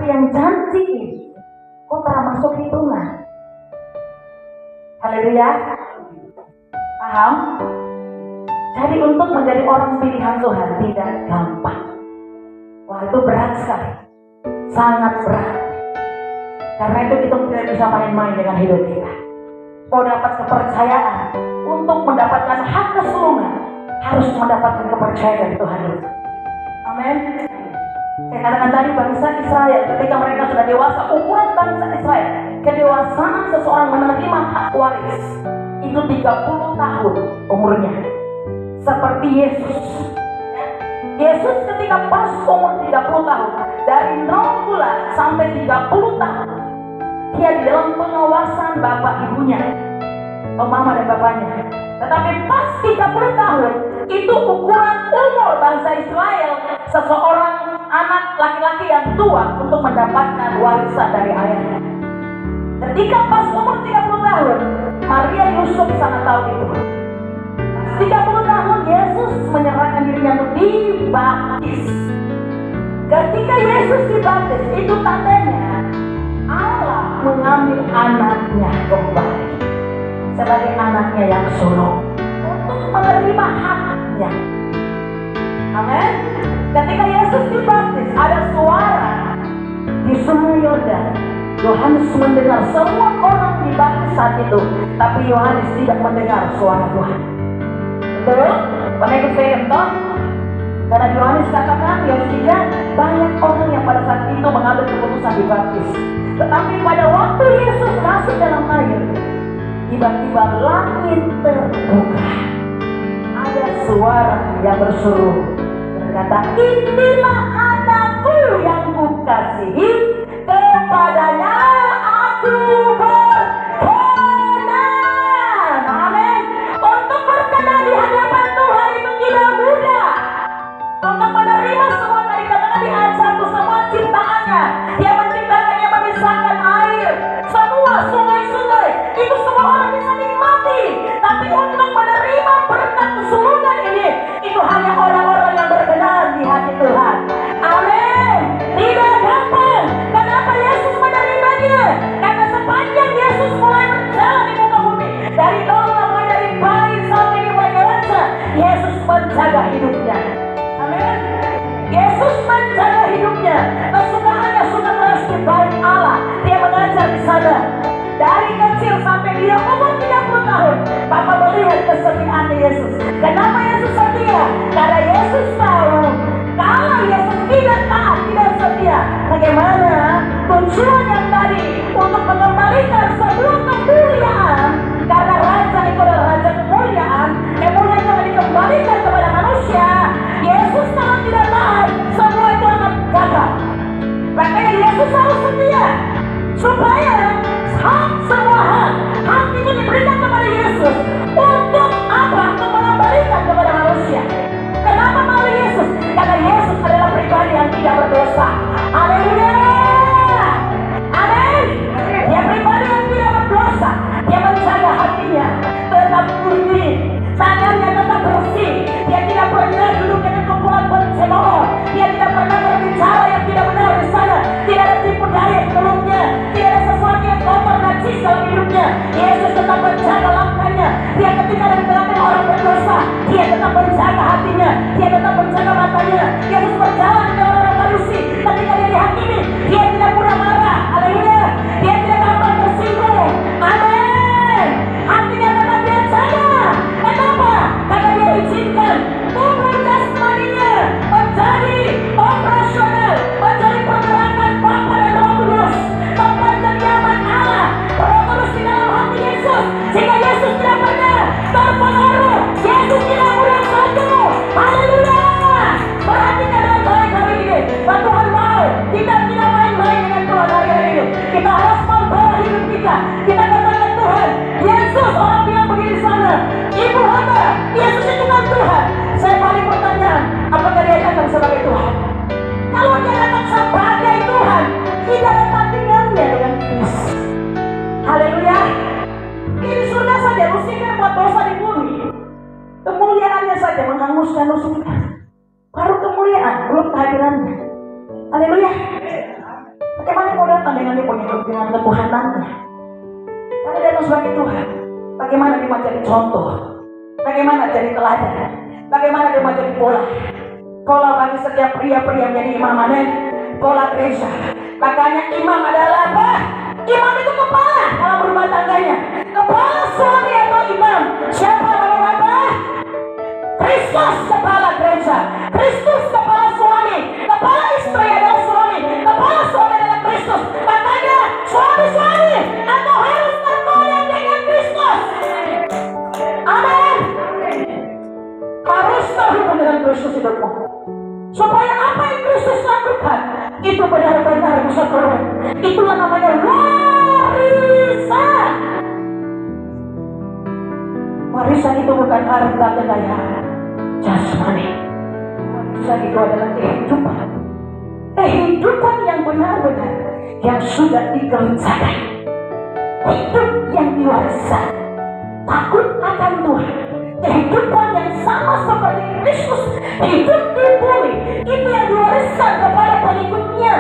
yang janji ini kok termasuk hitungan. Haleluya. Paham? Jadi untuk menjadi orang pilihan Tuhan tidak gampang. Wah, itu berat sekali. Sangat berat. Karena itu kita tidak bisa main-main dengan hidup kita. Mau dapat kepercayaan, untuk mendapatkan hak kesulungan, harus mendapatkan kepercayaan dari Tuhan dulu. Amin. Saya katakan tadi bangsa Israel ketika mereka sudah dewasa, ukuran bangsa Israel, kedewasaan seseorang menerima hak waris itu 30 tahun umurnya. Seperti Yesus. Yesus ketika pas umur 30 tahun, dari 0 bulan sampai 30 tahun, dia di dalam pengawasan bapak ibunya, mama dan bapaknya. Tetapi pas 30 tahun, itu ukuran umur bangsa Israel, seseorang anak laki-laki yang tua untuk mendapatkan warisan dari ayahnya. Ketika pas umur 30 tahun, Maria Yusuf sangat tahu itu. Pas 30 tahun, Yesus menyerahkan dirinya untuk dibaptis. Ketika Yesus dibaptis, itu tandanya Allah mengambil anaknya kembali sebagai anaknya yang sulung untuk menerima haknya. Amin. Ketika Yesus dibaptis, ada suara di Sungai Yordan. Yohanes mendengar, semua orang dibaptis saat itu, tapi Yohanes tidak mendengar suara Tuhan. Betul? Pernah ikut film toh? Karena Yohanes katakan, Yohanes 3, banyak orang yang pada saat itu mengambil keputusan dibaptis. Tetapi pada waktu Yesus masuk dalam air, tiba-tiba langit terbuka. Ada suara yang berseru berkata, inilah anakku yang kukasihi, kepadanya aku berkenan. Amin. Untuk berkenan di hadapan Tuhan itu tidak mudah. Untuk menerima semua dari katakan di ayat 1, semua ciptaannya, Dia menciptakan, Dia memisahkan air, semua sungai-sungai, itu semua orang bisa nikmati. Tapi untuk menerima berkat kesulungan ini, itu hanya orang-orang yang berkenan di hati Tuhan. Amin. Tidak gampang. Kenapa Yesus menerimanya? Karena sepanjang Yesus mulai berjalan di muka bumi, dari nol mulai dari bayi sampai di dewasa, Yesus menjaga hidupnya. Amin. Yesus menjaga hidupnya. Kesukaannya sudah keras di bait Allah. Dia mengajar di sana. Dari kecil sampai dia umur 30 tahun, Papa melihat kesetiaan Yesus. Kenapa Yesus setia? Karena Yesus tahu kalau Yesus tidak taat, tidak setia, bagaimana tujuan yang tadi untuk mengembalikan sebuah kemuliaan. Karena raja itu adalah raja kemuliaan, kemuliaan yang dikembalikan kepada manusia. Yesus kalau tidak taat, semua itu akan gagal. Makanya Yesus harus setia supaya semua hak itu diberikan kepada Yesus. Untuk apa? Untuk mengembalikan kepada manusia. Kenapa melalui Yesus? Karena Yesus adalah pribadi yang tidak berdosa. Haleluya. Amin. Dia pribadi yang tidak berdosa. Dia menjaga hatinya tetap murni, tangannya tetap bersih. Dia tidak pernah duduk dengan kumpulan pencemooh. Dia tidak pernah berbicara yang tidak benar di sana. Tidak ada tipu daya sebelumnya. Tidak ada sesuatu yang kotor najis dalam hidupnya. Yesus tetap menjaga langkahnya. Dia ketika ada di tengah-tengah orang berdosa, Dia tetap menjaga hatinya. Dia tetap menjaga matanya. Yesus berjalan dengan orang Farisi. Ketika dengan dia punya dengan ketuhanannya. Karena dia sebagai Tuhan, bagaimana dia mau jadi contoh, bagaimana jadi teladan, bagaimana dia mau jadi pola bagi setiap pria-pria menjadi imam, amin. Pola gereja. Makanya imam adalah apa? Imam itu kepala dalam rumah tangganya. Kepala suami atau imam. Siapa bapak-bapak? Kristus kepala gereja. Kristus kepala suami. Kepala istri adalah suami. Kepala suami adalah Kristus. Makanya suami-suami atau harus terkoyak dengan Kristus. Amin. Harus terhubung dengan Kristus hidupmu. Supaya apa yang Kristus lakukan itu benar-benar bisa keluar. Itulah namanya warisan. Warisan itu bukan harta kekayaan jasmani. Warisan itu adalah kehidupan. Kehidupan yang benar-benar yang sudah dikerjakan. Hidup yang diwariskan. Takut akan Tuhan. Kehidupan yang sama seperti Kristus hidup di bumi, itu yang diwariskan kepada pengikutnya.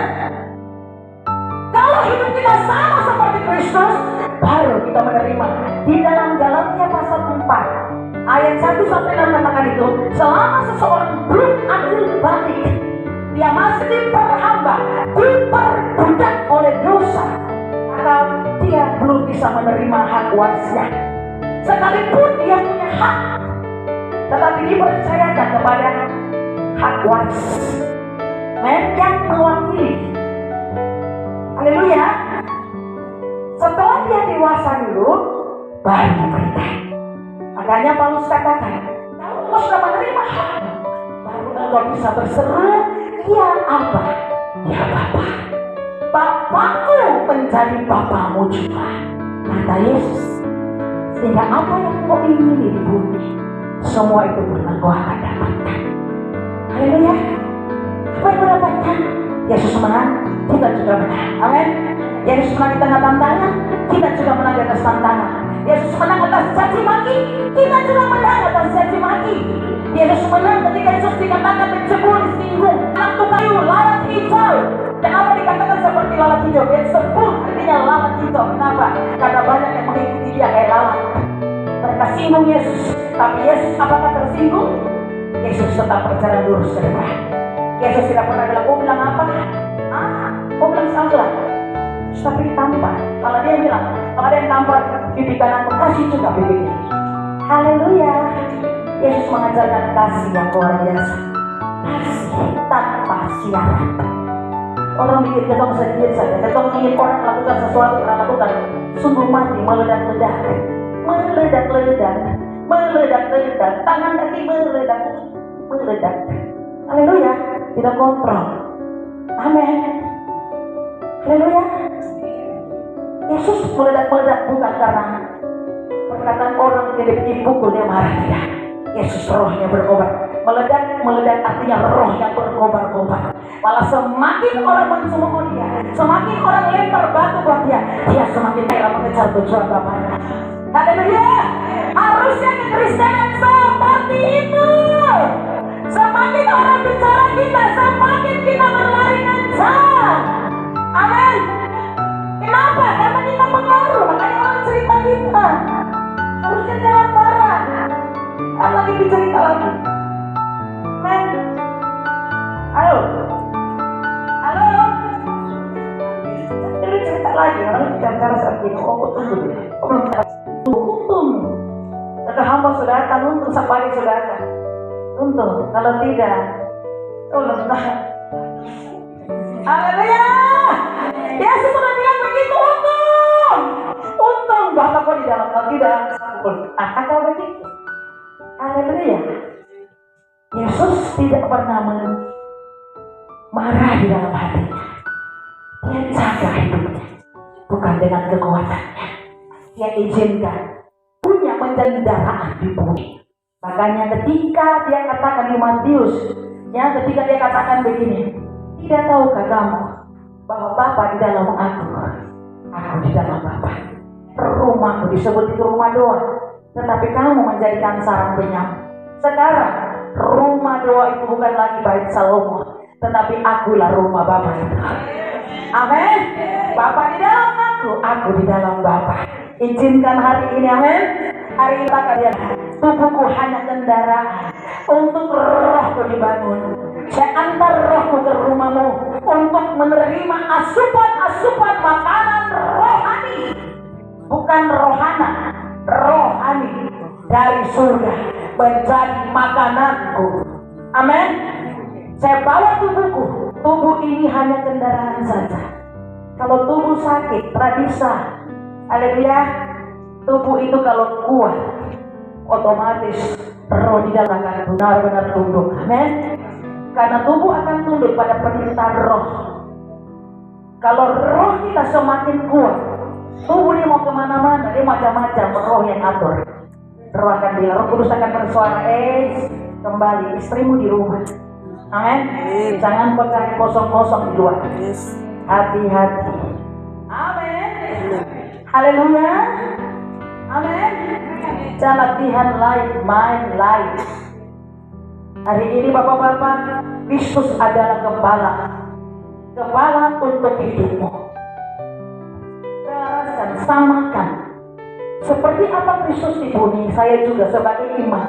Kalau hidup kita sama seperti Kristus, baru kita menerima. Di dalam Galatia pasal 4 ayat 1 sampai 6 katakan itu, selama seseorang belum ambil balik, dia masih diperhamba, diperbudak oleh dosa, maka dia belum bisa menerima hak warisnya. Sekalipun dia punya hak, tetapi dipercayakan kepada hak waris yang mewakili. Haleluya. Setelah dia dewasa dulu, baru diberikan. Makanya Paulus katakan, kalau engkau sudah menerima hak, baru engkau bisa berseru, ya Abba, ya Bapa. Bapakku menjadi Bapamu juga, kata Yesus. Sehingga apa yang kau ingini di bumi, semua itu pernah kau akan dapatkan. Haleluya. Apa yang kau dapatkan? Yesus menang, kita juga menang. Amin. Yesus menang di tengah tantangan, kita juga menang di atas tantangan. Yesus menang atas caci maki, kita juga menang atas caci maki. Yesus menang ketika Yesus dikatakan mencebur, disinggung, waktu kayu, lalat hijau. Kenapa dikatakan seperti lalat hijau? Disebut artinya lalat hijau. Kenapa? Karena banyak yang mengikuti dia kayak lalat. Mereka singgung Yesus, tapi Yesus apakah tersinggung? Yesus tetap berjalan lurus ke depan. Yesus tidak pernah bilang, kau bilang apa? Kau bilang salah. Tapi ditampar. Kalau dia bilang, kalau ada yang tampar pipi kanan, kasih juga pipi kiri. Haleluya. Yesus mengajarkan kasih yang luar biasa. Kasih tanpa syarat. Orang bikin ketong sendiri saja. Ketong ingin orang melakukan sesuatu, orang lakukan sungguh mati, meledak-ledak, meledak-ledak, tangan kaki meledak. Haleluya. Tidak kontrol. Amin. Haleluya. Yesus meledak-meledak bukan karena perkataan orang yang dipukul dia marah, tidak. Yesus rohnya berkobar. Meledak artinya roh yang berkobar-kobar. Malah semakin orang mencemooh dia, semakin orang lempar batu buat dia, dia semakin rela mengejar tujuan Bapaknya. Haleluya. Harusnya kekristenan seperti itu. Semakin orang bicara kita, semakin kita berlari kencang. Amin. Kenapa? Karena kita pengaruh. Makanya orang cerita kita. Harusnya jangan marah. Lagi dicerita lagi. Men. Halo. Jadi cerita lagi. Orang bicara seperti ini. Oh, tunggu deh. Oh, belum untung. Jika hamba sudah datang, untung sapari sudah datang. Untung. Kalau tidak, tolong. Haleluya. Yesus sudah bilang begitu, untung Bapakku di dalam hal tidak akan kau begitu. Haleluya. Yesus tidak pernah marah di dalam hatinya. Dia jaga hidupnya, bukan dengan kekuatannya. Dia izinkan punya penjendaraan di bumi. Makanya ketika dia katakan di Matius, ketika dia katakan begini, tidak tahukah kamu bahwa Bapa di dalam aku di dalam Bapa. Rumahku disebut itu rumah doa, tetapi kamu menjadikan sarang penyamun. Sekarang rumah doa itu bukan lagi bait Salomo, tetapi akulah rumah Bapa itu. Amin. Bapa di dalam aku di dalam Bapa. Izinkan hari ini, amin. Hari ini kalian, tubuhku hanya kendaraan untuk rohku dibangun. Saya antar rohku ke rumahmu untuk menerima asupan makanan rohani, bukan rohana, rohani dari surga menjadi makananku. Amin. Saya bawa tubuhku. Tubuh ini hanya kendaraan saja. Kalau tubuh sakit, tidak bisa. Haleluya. Tubuh itu kalau kuat, otomatis roh di dalam akan benar-benar tunduk. Amin. Karena tubuh akan tunduk pada perintah roh. Kalau roh kita semakin kuat, tubuh dia mau kemana-mana, dia macam-macam roh yang atur. Roh akan bilang, Roh Kudus akan bersuara, kembali istrimu di rumah. Amin. Jangan kau cari kosong-kosong di luar. Hati-hati. Amin. Haleluya. Amin. Jangan latihan lain, main lain. Hari ini Bapak-bapak, Kristus adalah gembala. Gembala untuk hidupmu. Selaraskan, samakan. Seperti apa Kristus di bumi, saya juga sebagai imam,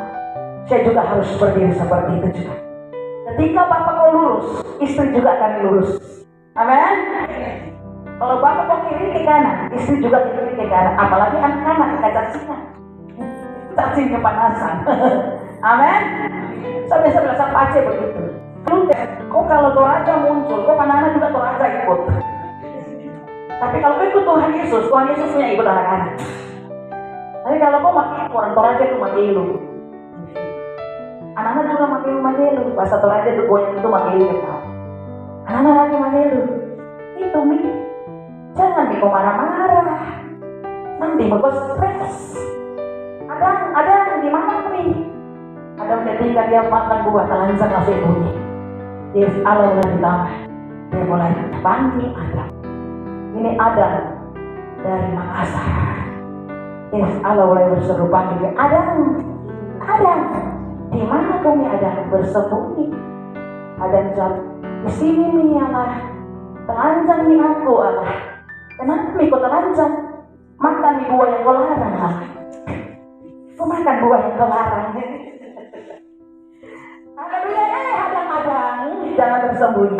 saya juga harus berdiri seperti itu juga. Ketika Bapak kau lurus, istri juga akan lurus. Amin. Kalau Bapak kau kiri ke kanan, istri juga kiri ke kanan. Apalagi anak-anak cacingan, cacing kepanasan. Amin. Saya biasa bilang sama Aceh begitu. Kok kalau Toraja muncul, kok anak-anak juga Toraja ikut. Tapi kalau kau ikut Tuhan Yesus punya ikut anak-anak. Tapi kalau kau makin orang Toraja itu makin lu. Anak-anak juga makin lu. Bahasa Toraja itu goyang itu makin lu. Anak-anak lagi makin lu. Itu Mi. Jangan kau marah-marah. Nanti kau stres. Ada di mana Mi? Ada ketika dia makan buah telanjang langsung bunyi. Dia Allah mulai ditambah. Dia mulai panggil Adam. Ini Adam dari Makassar. Allah mulai berseru panggil Adam. Di mana kau Adam bersembunyi? Adam jawab, di sini Mi Allah. Telanjang Mi aku Allah. Kenapa Mi kau telanjang? Makan di buah yang kau larang Allah. Kau makan buah yang kau larang. Haleluya, Adam, jangan bersembunyi.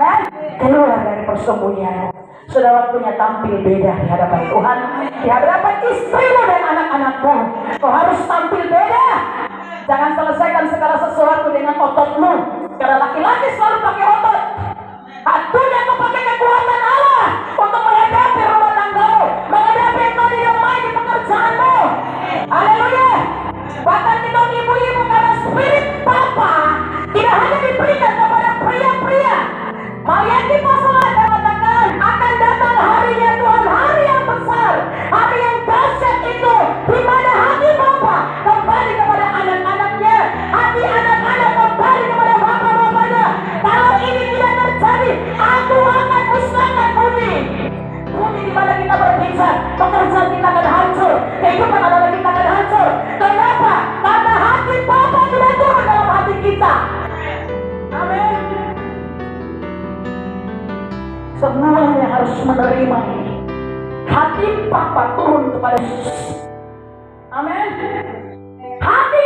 Keluar dari persembunyian. Sudah waktunya tampil beda di hadapan Tuhan, di hadapan istrimu dan anak-anakmu. Kau harus tampil beda. Jangan selesaikan segala sesuatu dengan ototmu. Karena laki-laki selalu pakai otot. Waktunya kau pakai kekuatan Allah untuk menghadapi rumah tanggamu, menghadapi yang di pekerjaanmu. Haleluya. Bahkan kita ibu-ibu, karena spirit Bapa tidak hanya diberikan kepada pria-pria. Maliaki pasal ada mengatakan akan datang harinya Tuhan, hari yang besar, hari yang dahsyat itu, di mana hati Bapa kembali kepada anak-anaknya, hati anak-anak kembali kepada bapa-bapanya. Kalau ini tidak terjadi, aku akan musnahkan bumi di mana kita berpisah. Pekerjaan kita akan hancur, kehidupan anak kita akan hancur. Kenapa? Karena hati Bapa tidak turun dalam hati kita. Amin. Semuanya harus menerima ini. Hati Bapa turun kepada Yesus. Amin. Hati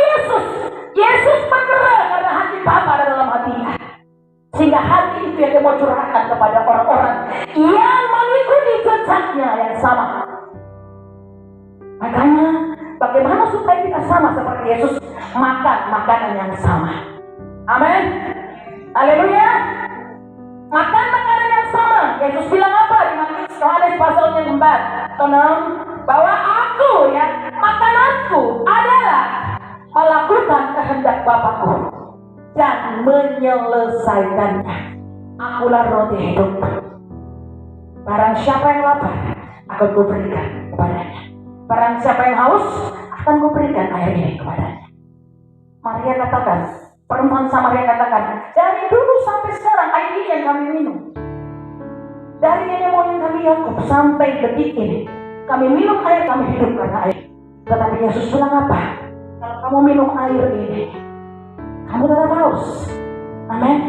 Yesus bergerak karena hati Bapa ada dalam hatinya. Sehingga hati itu yang dia mau curahkan kepada orang-orang yang mengikuti jejaknya yang sama. Makanya bagaimana supaya kita sama seperti Yesus, makan makanan yang sama. Amin. Haleluya. Makan makanan yang sama. Yesus bilang apa di Matius Yohanes pasal yang 4 atau 6? Bahwa makananku adalah melakukan kehendak Bapakku dan menyelesaikannya. Akulah roti hidup. Barang siapa yang lapar, akan kuberikan kepadanya. Barang siapa yang haus, akan kuberikan air ini kepadanya. Maria katakan, perempuan Samaria katakan, dari dulu sampai sekarang air ini yang kami minum. Dari nenek moyang kami Yakub sampai detik ini, kami minum air, kami hidup karena air. Tetapi Yesus bilang apa? Kalau kamu minum air ini, kamu tetap haus. Amin.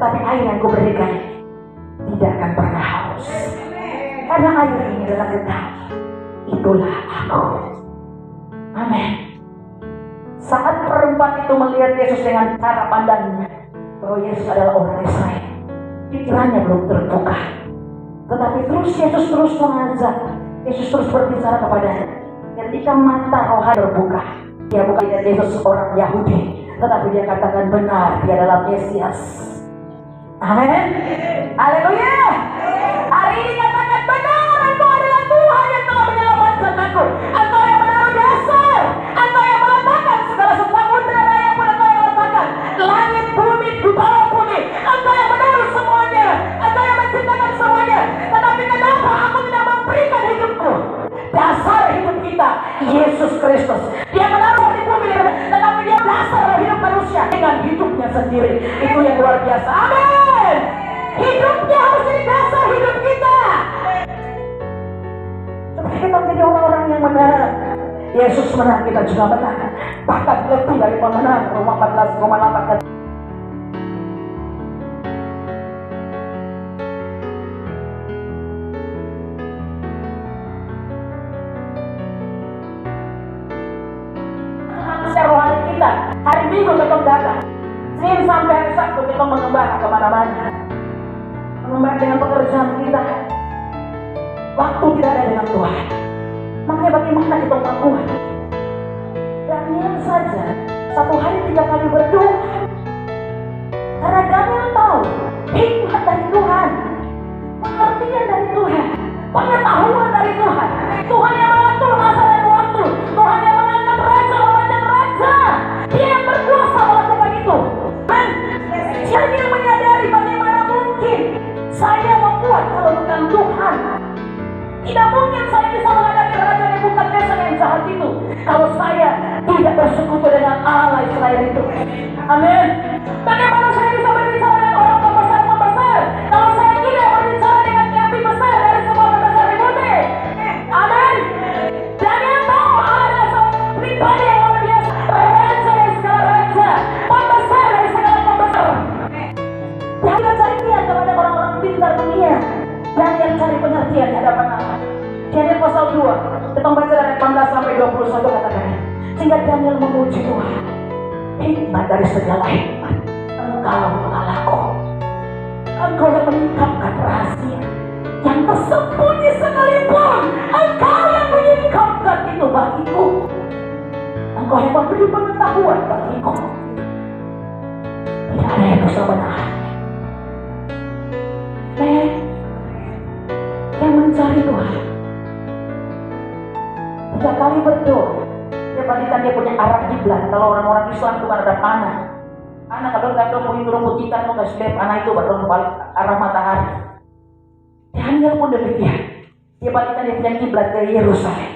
tetapi air yang kuberikan tidak akan pernah haus. Karena air ini adalah kekal. Itulah aku. Amin. Saat perempuan itu melihat Yesus dengan cara pandangnya bahwa Yesus adalah orang Israel, pikirannya belum terbuka. Tetapi terus Yesus terus mengajak, Yesus terus berbicara kepadanya. Ketika mata rohani terbuka, dia bukan lihat Yesus orang Yahudi, tetapi dia katakan benar, dia adalah Mesias. Amin. Haleluya. Hari ini katakan benar, Engkau adalah Tuhan yang telah menyelamatkan aku. Engkau yang menaruh dasar, Engkau yang meletakkan segala samudera raya pun Engkau yang letakkan. Langit, bumi, di bawah bumi, Engkau yang menaruh semuanya, Engkau yang menciptakan semuanya. Tetapi kenapa aku tidak memberikan hidupku? Dasar hidup kita, Yesus Kristus. Dia menaruh di bumi, tetapi dia dasar hidup manusia dengan hidupnya sendiri. Itu yang luar biasa. Amin. Hidupnya harus jadi dasar hidup kita. Supaya kita menjadi orang-orang yang menang. Yesus menang, kita juga menang. Bahkan lebih dari pemenang. Roma 14,8. Rohani kita, hari Minggu kita datang, Senin sampai hari Sabtu kita mengembara kemana-mana, mengembara dengan pekerjaan kita. Waktu tidak ada dengan Tuhan. Makanya bagaimana kita melakukan? Daniel saja 1 hari 3 kali berdoa, karena Daniel tahu hikmat dari Tuhan, pengertian dari Tuhan, pengetahuan dari Tuhan. Tuhan yang mengatur masa dan waktu, Tuhan yang mengangkat raja, memanjat raja. Dia yang berkuasa melakukan itu. Dan Daniel menyadari bagaimana mungkin saya membuat kalau bukan Tuhan. Tidak mungkin saya bisa menghadapi raja Nebukadnezar yang jahat itu kalau saya tidak bersekutu dengan Allah Israel itu. Amin. Bagaimana saya bisa berbicara dengan orang pembesar kalau saya tidak berbicara dengan yang besar dari semua pembesar di bumi? Amin. Dan yang tahu Allah adalah seorang pribadi yang luar biasa, raja dari segala raja, pembesar dari segala pembesar. Dan kita cari lihat kepada orang-orang pintar dunia, dan yang cari pengertian di hadapan Allah. Daniel pasal 2, kita baca dari 18 sampai 21 katakan. Sehingga Daniel memuji Tuhan. Hikmat dari segala hikmat, Engkau Allahku. Engkau yang menyingkapkan rahasia yang tersembunyi sekalipun. Engkau yang menyingkapkan itu bagiku. Engkau yang memberi pengetahuan bagiku. Tidak ada yang bisa menahan. Yang mencari Tuhan 3 kali berdoa. Dia bagikan dia punya arah kiblat. Kalau orang-orang Islam itu kan ada panah. Panah kalau nggak tahu itu rumput ikan tuh nggak sebab panah itu baru balik arah matahari. Daniel pun demikian. Dia bagikan dia punya kiblat ke Yerusalem.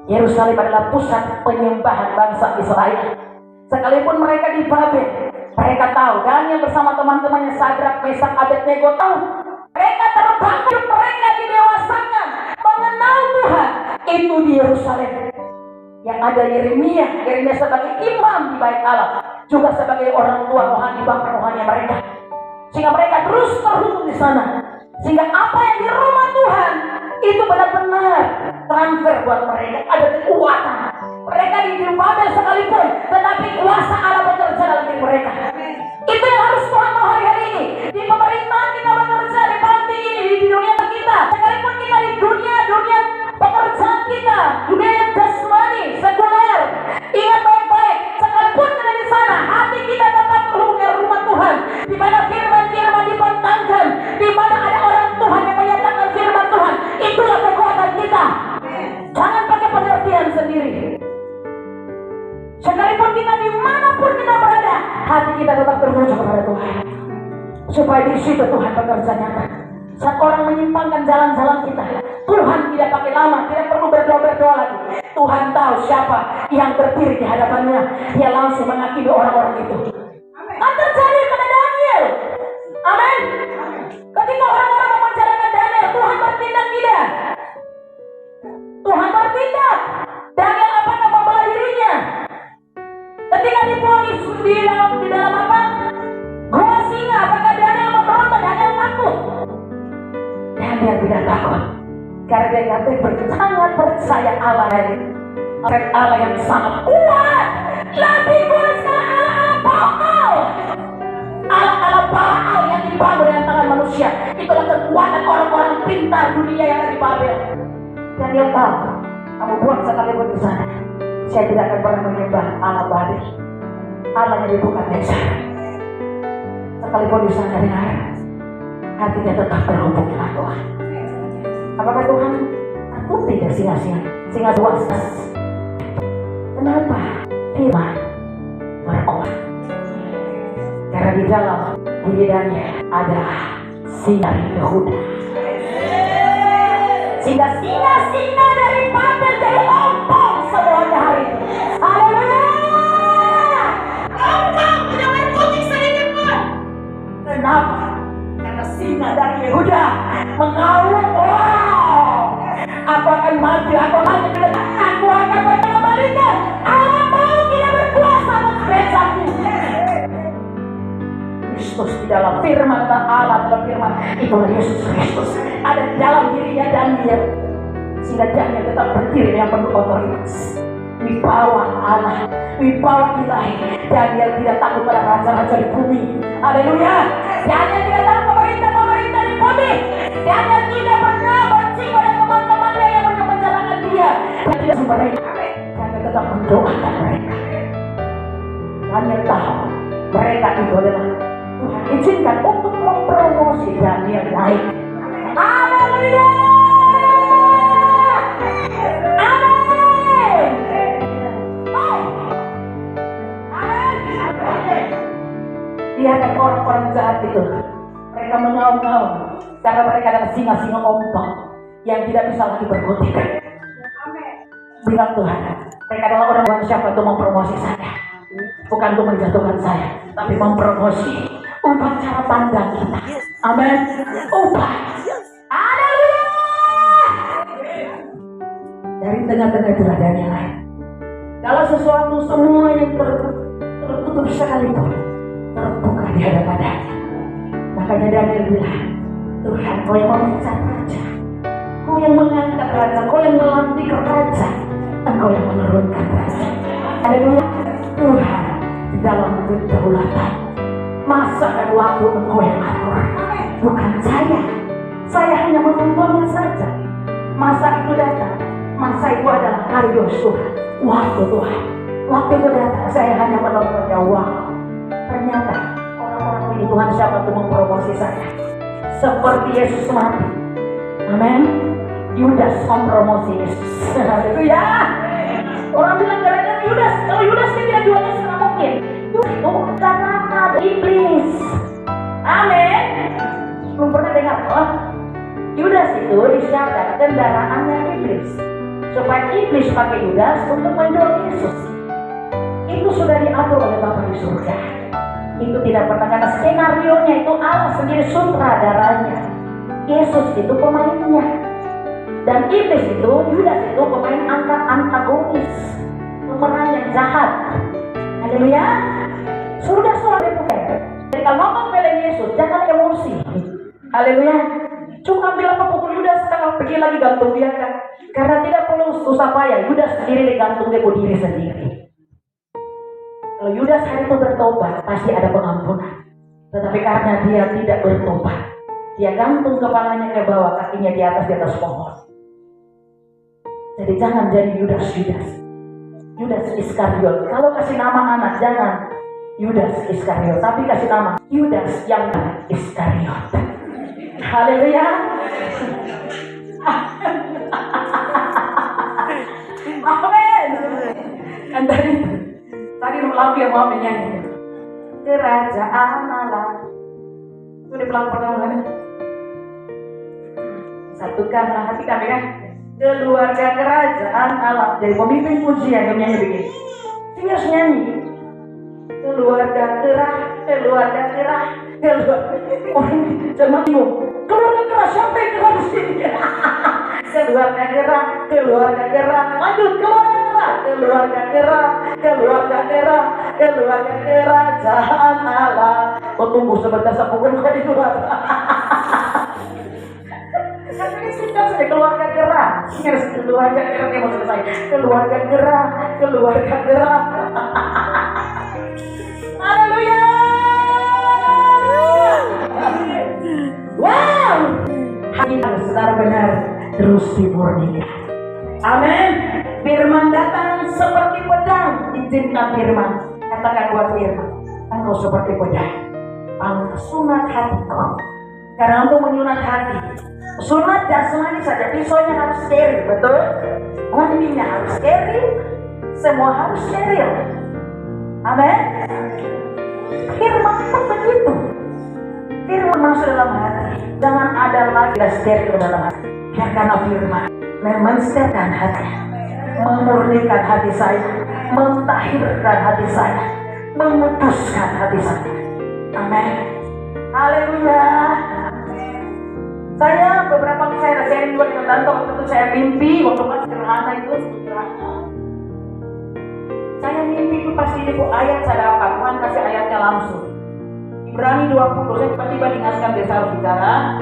Yerusalem adalah pusat penyembahan bangsa Israel. Sekalipun mereka di Babel, mereka tahu. Daniel bersama teman-temannya Sadrak, Mesak, Abednego tahu. Mereka terbangun, mereka didewasakan mengenal Tuhan. Itu di Yerusalem. Yang ada Yeremia sebagai imam di bait Allah, juga sebagai orang tua rohani bapak rohani mereka. Sehingga mereka terus terhubung di sana. Sehingga apa yang di rumah Tuhan itu benar-benar transfer buat mereka. Ada kekuatan. Mereka di Babel sekalipun, tetapi kuasa Allah bekerja dalam diri mereka. Itu yang harus Tuhan mau hari-hari ini. Di pemerintahan kita bekerja, di panti ini, di dunia kita. Sekalipun kita di dunia pekerjaan kita, dunia yang jasmani, sekuler. Ingat baik-baik, sekalipun kita di sana, hati kita tetap terhubung dengan rumah Tuhan. Di mana firman-firman dibentangkan, di mana ada orang Tuhan yang menyatakan firman Tuhan. Itulah kekuatan kita. Jangan pakai pengertian sendiri. Sekalipun kita dimanapun kita berada, hati kita tetap tertuju kepada Tuhan. Supaya di situ Tuhan bekerja nyata. Saat orang menyimpangkan jalan-jalan kita, Tuhan tidak pakai lama, tidak perlu berdoa lagi. Tuhan tahu siapa yang berdiri di hadapannya. Dia langsung menghakimi orang-orang itu. Kan terjadi pada Daniel. Amin. Ketika orang-orang memenjarakan Daniel, Tuhan bertindak tidak. Tuhan bertindak. Daniel apakah membela dirinya? Ketika dibuang di dalam apa? Gua singa, apakah Daniel takut. Karena dia kata sangat percaya Allah yang sangat kuat. Lebih kuat Allah Baal. Allah Baal yang dibangun dengan tangan manusia. Itulah kekuatan orang-orang pintar dunia yang ada di Babel. Dan dia tahu, kamu buat sekalipun di sana, saya tidak akan pernah menyembah Allah Babel. Allah yang bukan Desa. Sekalipun di sana dengar, hatinya tetap terhubung dengan Tuhan. Apakah Tuhan? Aku tidak singa buas. Kenapa? Firman berkuat. Karena di dalam lidahnya ada singa Yehuda. Sehingga singa-singa dari Babel jadi ompong semuanya hari ini. Haleluya! Ompong tidak berkutik sedikit pun. Kenapa? Karena singa dari Yehuda mengaum. Aku akan mati, aku akan mengembalikan. Allah tidak berkuasa atas besaku. Kristus di dalam firman Allah, dalam firman itulah Yesus Kristus ada di dalam dirinya Daniel, sehingga Daniel tetap berdiri yang penuh otoritas. Wibawa Allah, wibawa ilahi. Daniel tidak takut pada raja-raja di bumi. Haleluya. Daniel tidak takut pemerintah di bumi. Daniel tidak pernah benci pada teman-temannya yang menjalankan dia. Dan tidak mereka. Daniel tetap mendoakan mereka. Daniel tahu mereka itu adalah Tuhan izinkan untuk mempromosi Daniel naik. Haleluya. Lihat orang-orang jahat itu, mereka mengaum-ngaum karena mereka adalah singa-singa ompong yang tidak bisa lagi berkutik. Bilang Tuhan, mereka adalah orang siapa untuk mempromosi saya, bukan untuk menjatuhkan saya, tapi mempromosi. Ubah cara pandang kita. Amin. Ubah. Haleluya. Dari tengah-tengah itulah Daniel lain. Kalau sesuatu semua yang tertutup sekalipun terbuka di hadapannya. Makanya Daniel bilang, Tuhan, kau yang memecat raja, kau yang mengangkat raja, kau yang melantik raja, engkau yang menurunkan raja. Haleluya. Tuhan di dalam kedaulatan masa dan waktu engkau yang atur, bukan saya. Saya hanya menontonnya saja. Masa itu datang, masa itu adalah karios Tuhan, waktu Tuhan. Waktu itu datang, saya hanya menontonnya. Wow. Ternyata orang-orang ini Tuhan siapa untuk mempromosi saya, seperti Yesus mati. Amin. Yudas mempromosi Yesus. Haleluya. Orang bilang gara-gara Yudas, kalau Yudas tidak jualnya setengah mungkin. Itu karena iblis. Amin. Belum pernah dengar loh. Yudas itu disiapkan kendaraannya iblis, supaya iblis pakai Yudas untuk menjual Yesus. Itu sudah diatur oleh Bapa di surga. Itu tidak pernah, karena skenario-nya itu Allah sendiri sutradaranya. Yesus itu pemainnya. Dan iblis itu, Yudas itu pemain antagonis, pemeran yang jahat. Haleluya. Sudah soalnya bukan. Jadi kalau ngomong bela Yesus, jangan emosi. Haleluya. Cuma ambil apa pukul Yudas, sekarang pergi lagi gantung dia kan. Karena tidak perlu susah payah, Yudas sendiri digantung dia diri sendiri. Kalau Yudas hari itu bertobat, pasti ada pengampunan. Tetapi karena dia tidak bertobat, dia gantung kepalanya ke bawah, kakinya di atas pohon. Jadi jangan jadi Yudas Iskariot. Kalau kasih nama anak, jangan Yudas Iskariot, tapi kasih nama Yudas yang Iskariot. Haleluya. Amin. Kan tadi melalui yang mau menyanyi kerajaan Allah. Itu di pelang pertama kan? Satukanlah hati kami kan, keluarga kerajaan Allah. Jadi pemimpin pujian yang nyanyi begini. Sini harus nyanyi. Keluarga gerah. Oh, jangan bingung. Keluarga gerah, siapa yang gerah di sini? Keluarga gerah. Lanjut, keluarga gerah. Kerajaan Allah. Oh, tunggu sebentar, sepuluh kali keluar. Katanya singkat saja, keluarga gerah. Keluarga gerah yang mau selesai. Keluarga gerah, keluarga gerah. Haleluya. Wow. Hati saudara benar terus dimurnikan. Amin. Firman datang seperti pedang. Izinkan firman. Katakan buat firman. Engkau seperti pedang. Sunat hatiku. Karena untuk menyunat hati, sunat jasmani saja, pisaunya harus steril, betul? Mandinya harus steril, semua harus steril. Amin. Firman pun begitu. Firman masuk dalam hati, jangan ada lagi steril dalam hati. Ya, karena firman memensterkan hati, memurnikan hati saya, mentahirkan hati saya, memutuskan hati saya. Amin. Haleluya. Saya beberapa kali saya sharing juga dengan Tanto, waktu itu saya mimpi waktu pas sederhana itu sederhana. Saya mimpi itu pasti ibu ayat saya dapat, Tuhan kasih ayatnya langsung. Ibrani 20, saya tiba-tiba diingatkan dia harus bicara.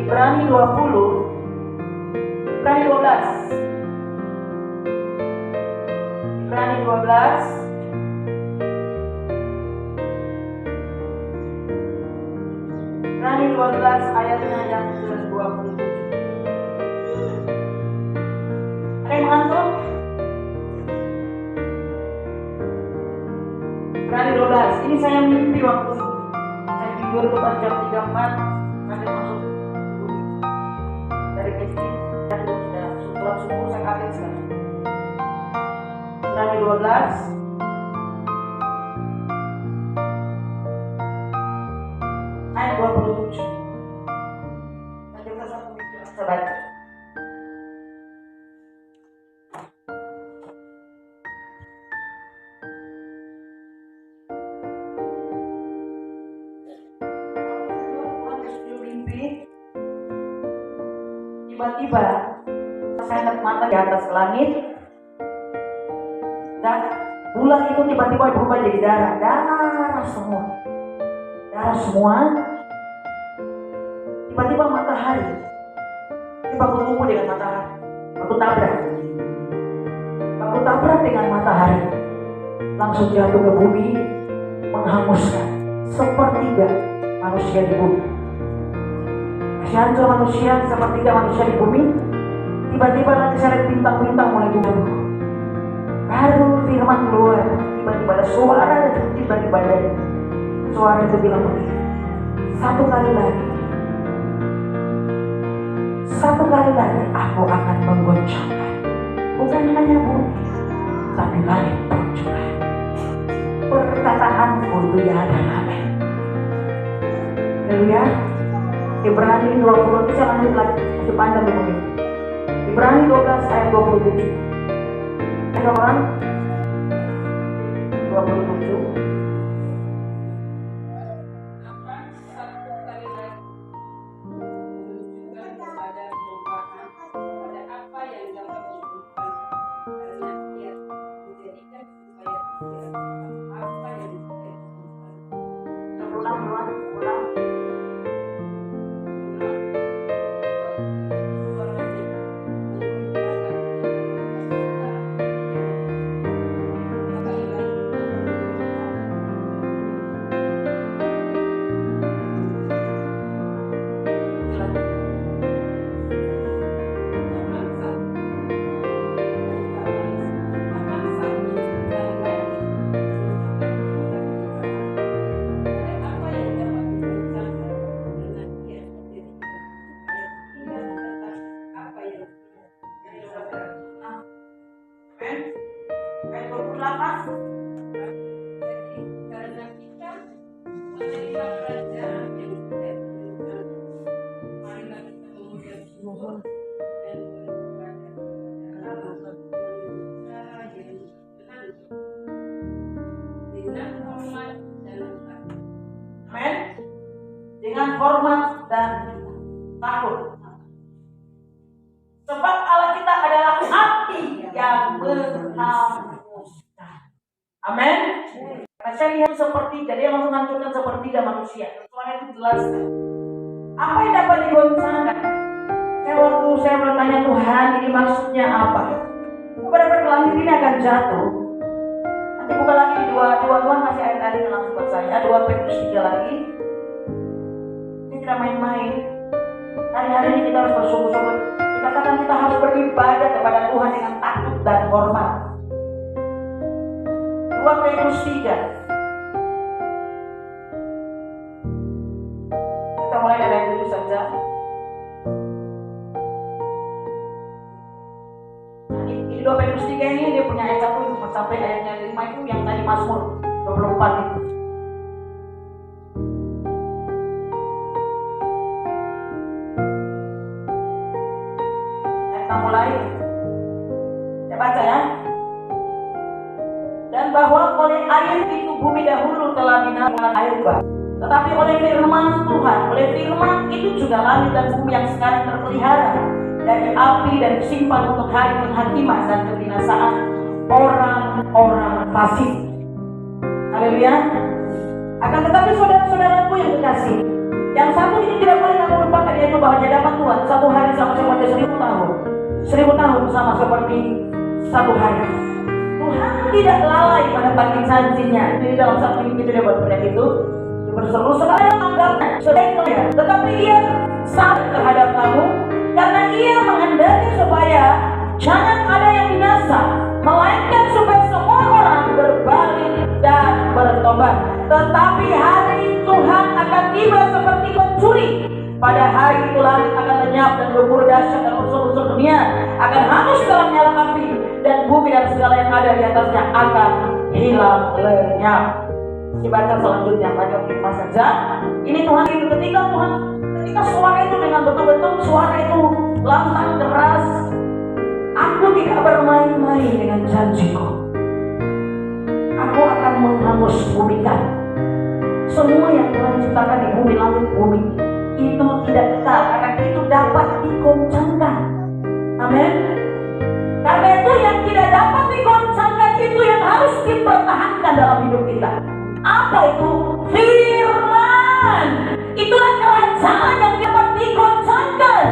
Ibrani 20, Ibrani 12. Ibrani 12. Ibrani 12 ayatnya yang ke-27. Ada yang mengantuk? Ibrani 12. Ini saya mimpi waktu saya tidur pas jam 3.4. Saya masuk dari kecil dan sudah pulang subuh saya kaget sekali. Ibrani 12 ayat 27. Nanti kita satu minggu kita baca. Tiba-tiba saya lihat mata di atas langit dan bulan itu tiba-tiba berubah jadi darah semua. Darah semua. Tiba-tiba matahari bertemu dengan matahari, baku tabrak dengan matahari, langsung jatuh ke bumi, menghanguskan sepertiga manusia di bumi. Hancur manusia, sepertiga manusia di bumi. Tiba-tiba lagi saya bintang-bintang mulai jatuh. Baru firman keluar, tiba-tiba ada suara tiba-tiba di badan. Suara itu bilang begini, satu kali lagi aku akan menggoncangkan bukan hanya bumi tapi langit pun juga. Perkataanku ya dan amin. Haleluya. Ibrani 20 bisa lanjut lagi, masih panjang begini. Ibrani 12 ayat 27. Ada orang 27. Dengan hormat dan takut. Sebab Allah kita adalah api yang menghanguskan. Amin. Karena saya lihat sepertiga, dia langsung hancurkan sepertiga manusia. Soalnya itu jelas. Apa yang dapat digoncangkan? Waktu saya bertanya Tuhan, ini maksudnya apa? Benar-benar langit ini akan jatuh. Nanti buka lagi di dua Tuhan masih ayat-ayat yang langsung buat saya. 2 Petrus 3 lagi. Ini tidak main-main. Hari-hari ini kita harus bersungguh-sungguh. Dikatakan kita harus beribadah kepada Tuhan dengan takut dan hormat. 2 Petrus 3. Kita mulai dari ayat 7 saja. Di 2 Petrus 3 ini dia punya ayat 1 sampai ayatnya 5 itu yang tadi Mazmur 24 itu. Kita mulai. Saya baca ya. Dan bahwa oleh air itu bumi dahulu telah binasa dengan air bah. Tetapi oleh firman Tuhan, oleh firman itu juga langit dan bumi yang sekarang terpelihara dari api dan disimpan untuk hari penghakiman dan kebinasaan orang-orang fasik. Haleluya. Akan tetapi saudara-saudaraku yang kekasih, yang satu ini tidak boleh kamu lupakan, yaitu bahwa di hadapan Tuhan satu hari sama seperti 1000 tahun. 1000 tahun sama seperti satu hari. Tuhan tidak lalai menepati janjinya. Jadi dalam satu minggu itu dia berpindah itu berseru sekali menganggapnya sedekatnya, tetapi ia sabar terhadap kamu karena ia menghendaki supaya jangan ada yang binasa, melainkan supaya semua orang berbalik dan bertobat. Tetapi hari Tuhan akan tiba seperti pencuri. Pada hari itu langit akan lenyap dan gemuruh dahsyat dan unsur-unsur dunia akan hangus dalam nyala api, dan bumi dan segala yang ada di atasnya akan hilang lenyap. Dibaca selanjutnya, baca firman saja. Ini Tuhan itu ketika suara itu dengan betul-betul suara itu lantang keras. Aku tidak bermain-main dengan janjiku. Aku akan menghanggus bumikan. Semua yang Tuhan ciptakan di bumi, langit, bumi itu tidak kekal, karena itu dapat digoncangkan. Amin. Karena itu yang tidak dapat digoncangkan itu yang harus dipertahankan dalam hidup kita. Apa itu? Firman. Itulah kerajaan yang dapat digoncangkan.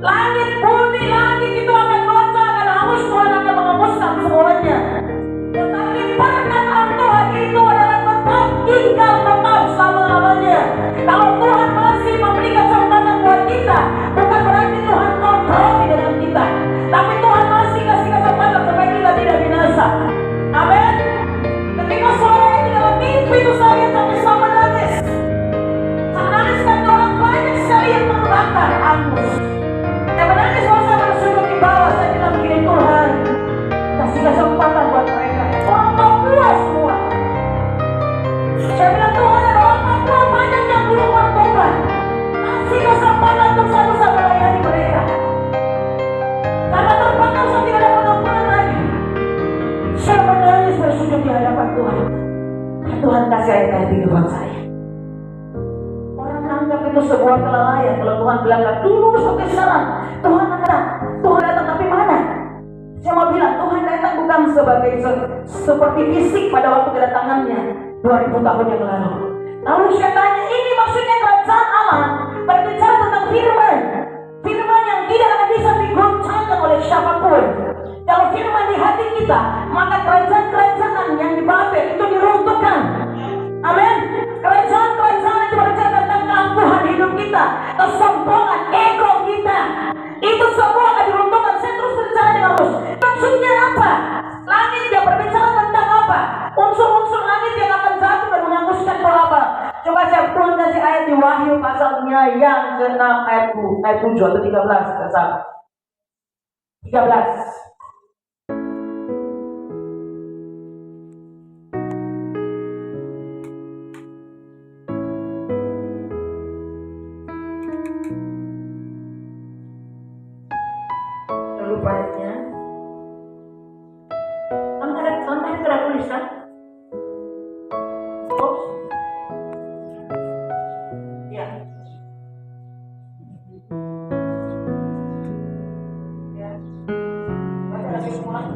Langit, bumi, langit itu akan goncang, akan hangus, Tuhan akan menghembuskan semuanya. Tetapi perkataan Tuhan itu adalah tetap tinggal tetap selama-lamanya. Kalau Tuhan masih memberikan kesempatan buat kita, bukan berarti Tuhan kompromi dengan kita, tapi Tuhan masih kasih kesempatan supaya kita tidak binasa. Amin. Ketika suara itu dalam mimpi itu saya sampai sama nangis. Saya nangis karena orang banyak sekali yang terbakar hangus. Saya menangis kalau saya bersujud di bawah. Saya bilang begini, Tuhan kasih kesempatan buat mereka. Orang Papua semua. Saya bilang, Tuhan ada orang Papua banyak yang belum bertobat. Kasih kesempatan untuk saya melayani mereka. Karena terbakar saya tidak ada pengampunan lagi. Saya menangis bersujud di hadapan Tuhan. Tuhan kasih ayat-ayat kehidupan saya. Orang anggap itu sebuah kelalaian. Kalau Tuhan bilang dulu sampai sekarang Tuhan datang, tapi mana? Saya mau bilang Tuhan datang bukan seperti fisik pada waktu kedatangannya 2000 tahun yang lalu. Lalu saya tanya, ini maksudnya kerajaan Allah berbicara tentang firman. Firman yang tidak akan bisa digoncangkan oleh siapapun. Kalau firman di hati kita, maka kerajaan-kerajaan yang di Babel itu diruntuhkan. Amin. Kerajaan-kerajaan itu berbicara tentang keangkuhan hidup kita, kesombongan, ego kita. Itu semua akan diruntuhkan. Saya terus berbicara dengan Yesus. Maksudnya apa? Langit yang berbicara tentang apa? Unsur-unsur langit yang akan jatuh dan menghanguskan itu apa? Coba saya Tuhan kasih ayat di Wahyu pasalnya yang ke-6 ayat 7 atau 13, tidak salah. 13. Ayatnya Anda tidak tulisan. Ya. Ya. Baca lagi semua.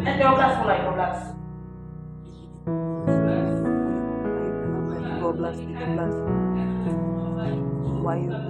Ayat 12 mulai 12. 13. Wahyu 6.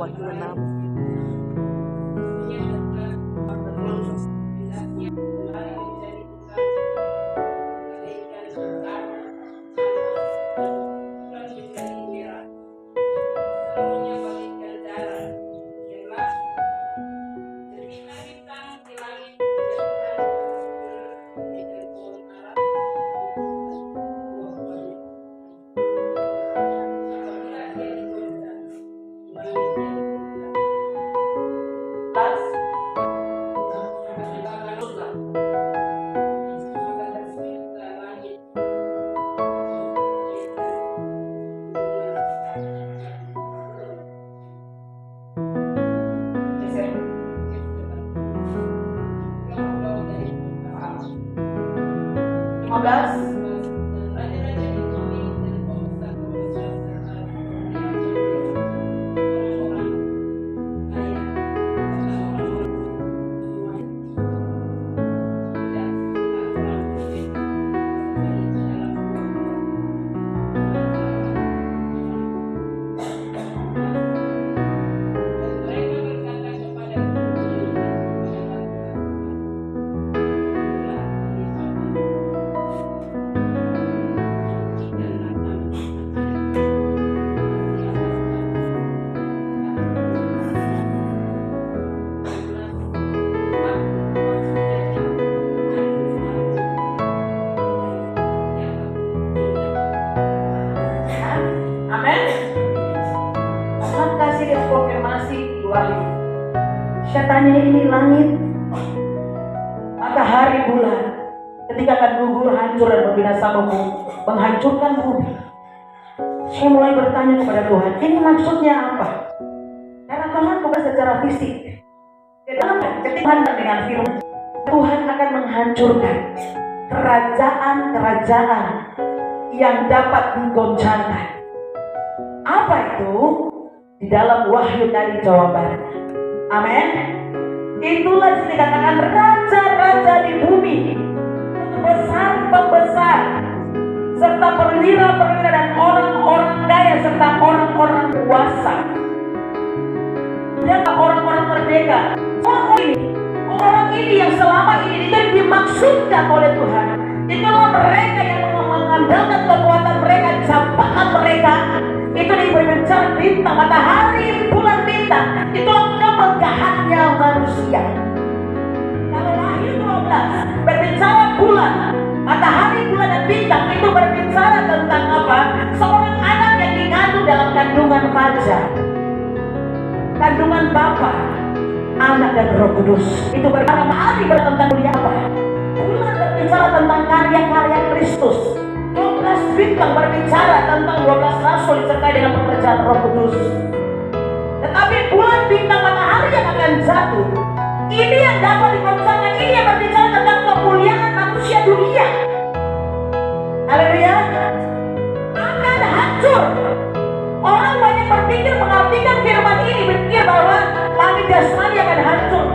Syaitannya ini langit, matahari, bulan, ketika akan gugur, hancur dan berbinaasa menghancurkan bumi. Saya mulai bertanya kepada Tuhan, ini maksudnya apa? Karena Tuhan bukan secara fisik. Ketika dengan firman, Tuhan akan menghancurkan kerajaan-kerajaan yang dapat digoncangkan. Apa itu? Di dalam Wahyu tadi jawabannya. Amin. Itulah dikatakan raja-raja di bumi, pembesar-pembesar, serta perwira-perwira dan orang-orang kaya serta orang-orang kuasa dan orang-orang merdeka. Orang ini yang selama ini dimaksudkan oleh Tuhan, itulah mereka yang mengandalkan kekuatan mereka, campakkan mereka. Itu diberbicara bintang, matahari, bulan, bintang. Itulah kemegahannya manusia. Kalau Wahyu 12 berbicara bulan, matahari, bulan, dan bintang, itu berbicara tentang apa? Seorang anak yang dikandung dalam kandungan fajar, kandungan Bapa, Anak, dan Roh Kudus. Itu berbicara matahari tentang dunia apa? Bulan berbicara tentang karya-karya Kristus. 12 bintang berbicara tentang 12 rasul disertai dengan pekerjaan Roh Kudus. Tetapi bulan, bintang, matahari yang akan jatuh, ini yang dapat digoncangkan, ini yang berbicara tentang kemuliaan manusia dunia. Haleluya. Akan hancur. Orang banyak berpikir, mengartikan firman ini, berpikir bahwa langit jasmani akan hancur,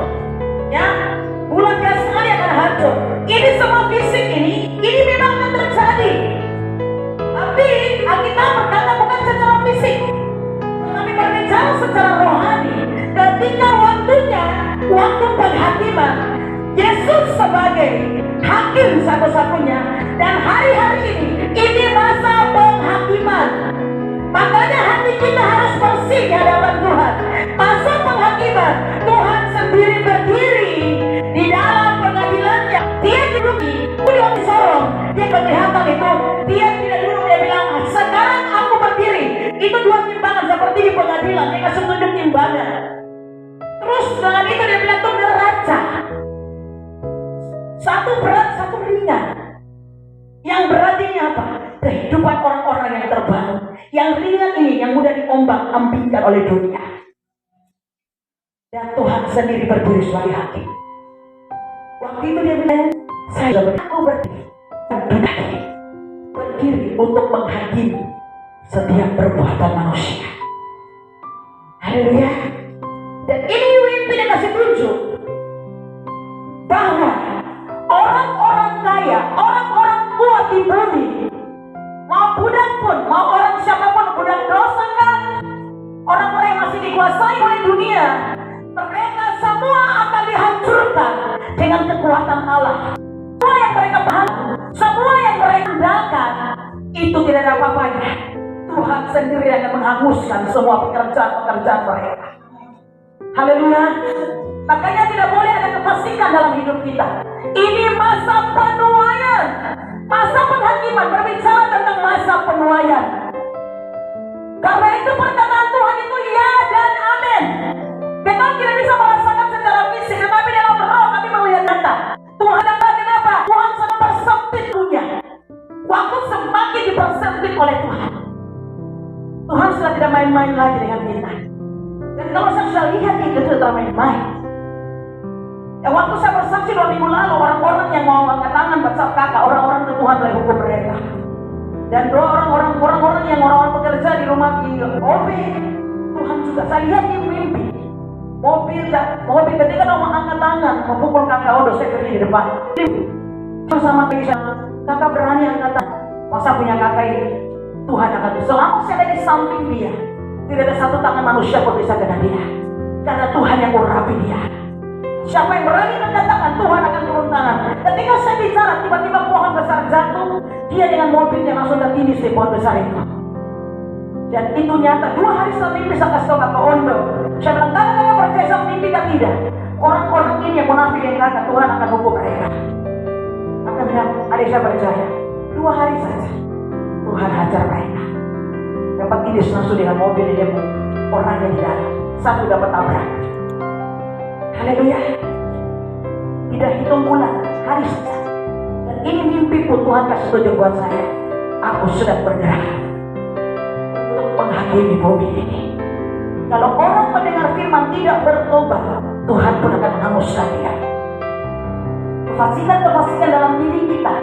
ya, bulan jasmani akan hancur. Ini semua fisik ini memang akan terjadi. Tapi Alkitab berkata bukan secara fisik, tetapi berbicara secara rohani. Ketika waktunya, waktu penghakiman, Yesus sebagai hakim satu-satunya, dan hari-hari ini masa penghakiman. Makanya hati kita harus bersih di hadapan Tuhan. Masa penghakiman, Tuhan sendiri berdiri di dalam pengadilannya. Dia duduk di sorong, dia kelihatan itu. Dia tidak duduk, dia bilang, sekarang aku berdiri. Itu dua timbangan seperti di pengadilan, dia kasih tunjuk timbangan. Terus dengan itu dia bilang, itu neraca. Satu berat, satu ringan. Yang berat ini apa? Kehidupan orang-orang yang terbangun. Yang ringan ini yang mudah diombang-ambingkan oleh dunia. Dan Tuhan sendiri berdiri sebagai hakim. Waktu itu dia bilang, saya aku berdiri untuk menghakimi setiap perbuatan manusia. Haleluya. Dan ini yang tidak kasih tunjuk bahwa orang-orang kaya, orang-orang kuat di bumi, mau budak pun, mau orang siapapun, budak dikuasai oleh dunia, mereka semua akan dihancurkan dengan kekuatan Allah. Semua yang mereka paham, semua yang mereka andalkan, itu tidak ada apa-apanya. Tuhan sendiri akan menghanguskan semua pekerjaan-pekerjaan mereka. Haleluya. Makanya tidak boleh ada kefasikan dalam hidup kita. Ini masa penuaian, masa penghakiman. Berbicara tentang masa penuaian. Karena itu perkataan Tuhan itu ya dan amin. Kita tidak bisa merasakan secara fisik, tetapi dalam roh kami melihat nyata. Tuhan apa? Kenapa? Tuhan sedang bersempit dunia. Waktu semakin dipersempit oleh Tuhan. Tuhan sudah tidak main-main lagi dengan kita. Dan kalau saya sudah lihat itu sudah main-main. Ya, waktu saya bersaksi 2 minggu lalu, orang-orang yang mau angkat tangan bersama kakak, orang-orang itu Tuhan boleh hukum mereka. Dan orang-orang yang bekerja di rumah mobil, Tuhan juga saya lihat di mimpi. Mobil ketika mau angkat tangan, memukul kakak, saya berdiri di depan. Sama kakak berani angkat tangan. Masa punya kakak ini? Tuhan akan selama saya ada di samping dia, tidak ada satu tangan manusia pun bisa kena dia. Karena Tuhan yang urapi dia. Siapa yang berani angkat tangan, Tuhan akan turun tangan. Ketika saya bicara, tiba-tiba pohon besar jatuh, dia dengan mobilnya langsung tertindih di pohon besar itu. Dan itu nyata. 2 hari setelah mimpi saya kasih tahu kakak Ondo. Saya bilang, kakak percaya sama mimpi kan tidak? Orang-orang ini yang munafik yang kakak, Tuhan akan hukum mereka. Kakak bilang, adik saya percaya. 2 hari saja Tuhan hajar mereka. Dapat indis langsung dengan mobil dia orangnya di dalam. Satu dapat tabrak. Haleluya. Tidak hitung bulan, hari saja. Dan ini mimpi pun Tuhan kasih tunjuk buat saya. Aku sudah bergerak untuk menghakimi bumi ini. Kalau orang mendengar firman tidak bertobat, Tuhan pun akan menghanguskan dia. Kefasikan dalam diri kita.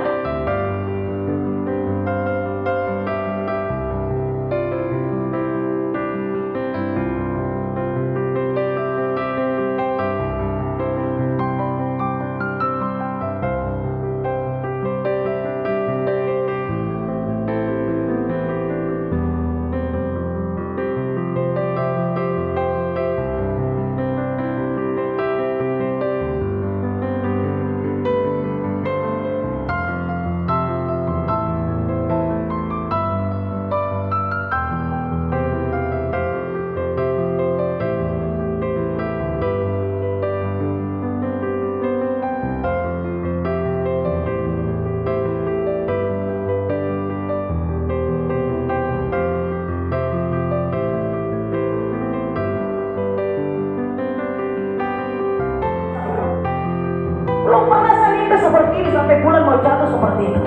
Belum pernah saya mimpi seperti ini sampai bulan mau jatuh seperti itu.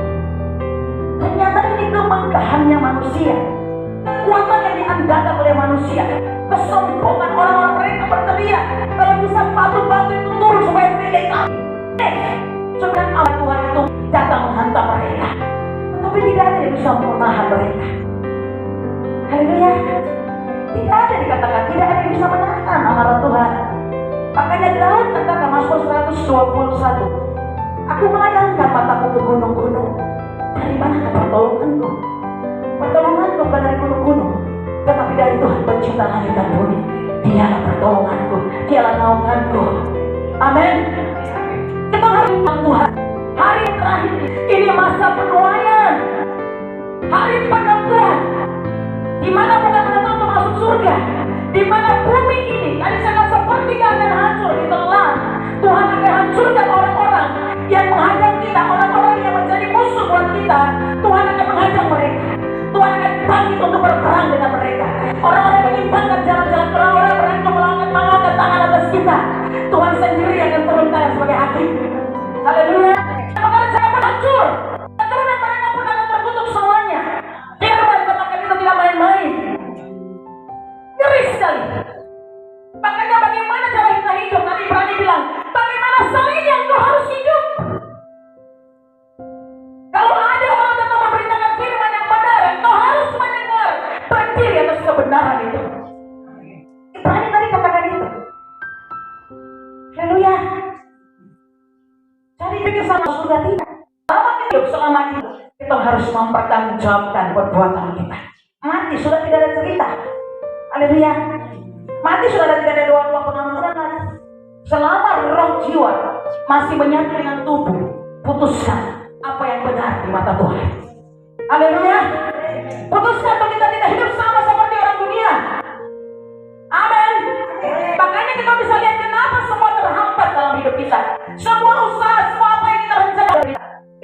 Ternyata ini kemengkahannya manusia, kekuatan yang diandalkan oleh manusia, kesombongan orang-orang mereka berteriak kalau bisa batu-batu itu turun supaya milik kami. Sedang Allah Tuhan itu datang menghantam mereka, tetapi tidak ada yang bisa menahan mereka. Haleluya. Tidak ada dikatakan, tidak ada yang bisa menahan amarah Tuhan. Makanya Daud katakan Mazmur 121, aku melayangkan mataku ke gunung-gunung. Dari mana pertolonganku? Pertolonganku bukan dari gunung-gunung, tetapi dari Tuhan pencipta langit dan bumi. Dialah pertolonganku, dialah naunganku. Amin. Kita harus Tuhan. Hari yang terakhir ini masa penuaian, hari penentuan, di mana bukan penentuan untuk masuk surga, di mana bumi ini tadi sangat seperti akan hancur ditelan. Tuhan akan hancurkan orang-orang yang menghadang kita, orang-orang yang menjadi musuh buat kita. Tuhan akan menghadang mereka. Tuhan akan bangkit untuk berperang dengan mereka. Orang-orang yang menyimpangkan jalan-jalan terang, orang-orang yang mengangkat tangan atas kita, Tuhan sendiri akan turun tangan sebagai hakim. Haleluya. Pekerjaan hancur, keturunan mereka pun akan terkutuk semuanya. Firman katakan itu tidak main-main. Ngeri sekali. Makanya bagaimana cara kita hidup? Nabi Ibrani bilang, bagaimana salahnya engkau harus hidup? Kalau ada orang datang memberitakan firman yang benar, engkau harus mendengar, berdiri atas kebenaran itu. Ibrani tadi katakan itu. Haleluya. Jadi pikir sama surga tidak. Selama kita harus mempertanggungjawabkan perbuatan kita. Mati sudah tidak ada cerita. Haleluya. Mati sudah tidak ada doa-doa pengampunan lagi. Selama roh jiwa masih menyatu dengan tubuh, putuskan apa yang benar di mata Tuhan. Haleluya. Putuskan bahwa kita tidak hidup sama seperti orang dunia. Amin. Makanya kita bisa lihat kenapa semua terhambat dalam hidup kita. Semua usaha, semua apa yang kita rencanakan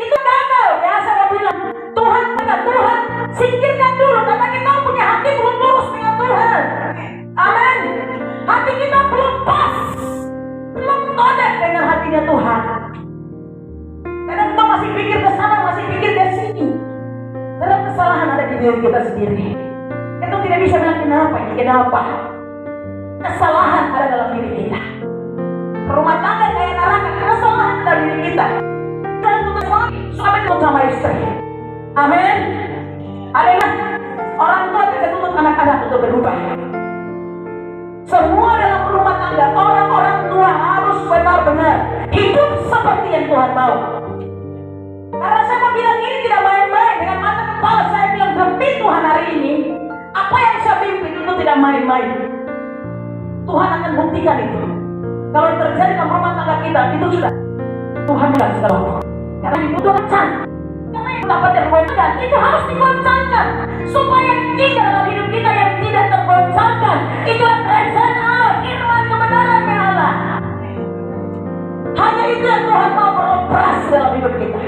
itu gagal. Ya saya bilang, Tuhan, singkirkan dulu karena kita punya hati belum lurus dengan Tuhan. Amin. Hati kita belum pas, belum connect dengan hatinya Tuhan. Kadang kita masih pikir ke sana, masih pikir ke sini. Karena kesalahan ada di diri kita sendiri. Kita tidak bisa bilang kenapa. Kesalahan ada dalam diri kita. Rumah tangga kayak neraka, kesalahan dalam diri kita. Dan untuk suami tuntut sama istri. Amin. Ada orang tua tidak tuntut anak-anak untuk berubah. Semua dalam rumah tangga, orang-orang tua harus benar-benar hidup seperti yang Tuhan mau. Karena saya mau bilang ini tidak main-main. Dengan mata kepala saya bilang demi Tuhan hari ini, apa yang saya pimpin itu tidak main-main. Tuhan akan buktikan itu. Kalau yang terjadi dalam rumah tangga kita, itu sudah Tuhan bilang segala hukum. Karena dibutuhkan. Karena yang dapat tergoncangkan, itu harus digoncangkan. Supaya tidak dalam hidup kita yang tidak tergoncangkan. Itulah kerajaan Allah, firman kebenaran Allah. Hanya itu yang Tuhan mau beroperasi dalam hidup kita.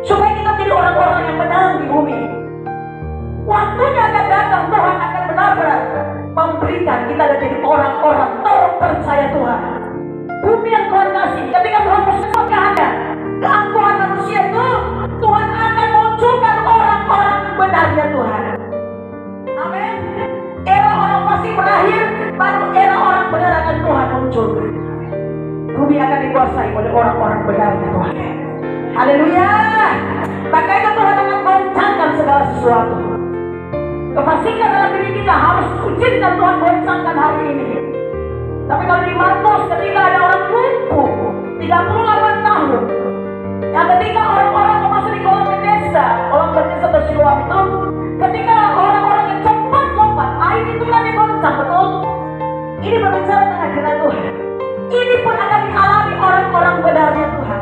Supaya kita menjadi orang-orang yang menang di bumi. Waktunya akan datang, Tuhan akan benar-benar memberikan kita menjadi orang-orang terpercaya Tuhan. Bumi yang Tuhan kasih, ketika Tuhan bersama ada keangkuhan manusia itu, Tuhan akan munculkan orang-orang benarnya Tuhan. Amin. Era orang pasti berakhir, baru era orang benar akan Tuhan muncul. Bumi akan dikuasai oleh orang-orang benarnya Tuhan. Haleluya. Makanya Tuhan akan goncangkan segala sesuatu. Kefasikan dalam diri kita harus izinkan Tuhan goncangkan hari ini. Tapi kalau di Markus ketika ada orang lumpuh 38 tahun, yang ketika orang-orang masuk di kolam Bethesda, kolam Bethesda atau Siloam itu, ketika orang-orang yang cepat lompat, air itu kan digoncang, betul? Ini berbicara tentang hadirat Tuhan. Ini pun akan dialami orang-orang benarnya Tuhan.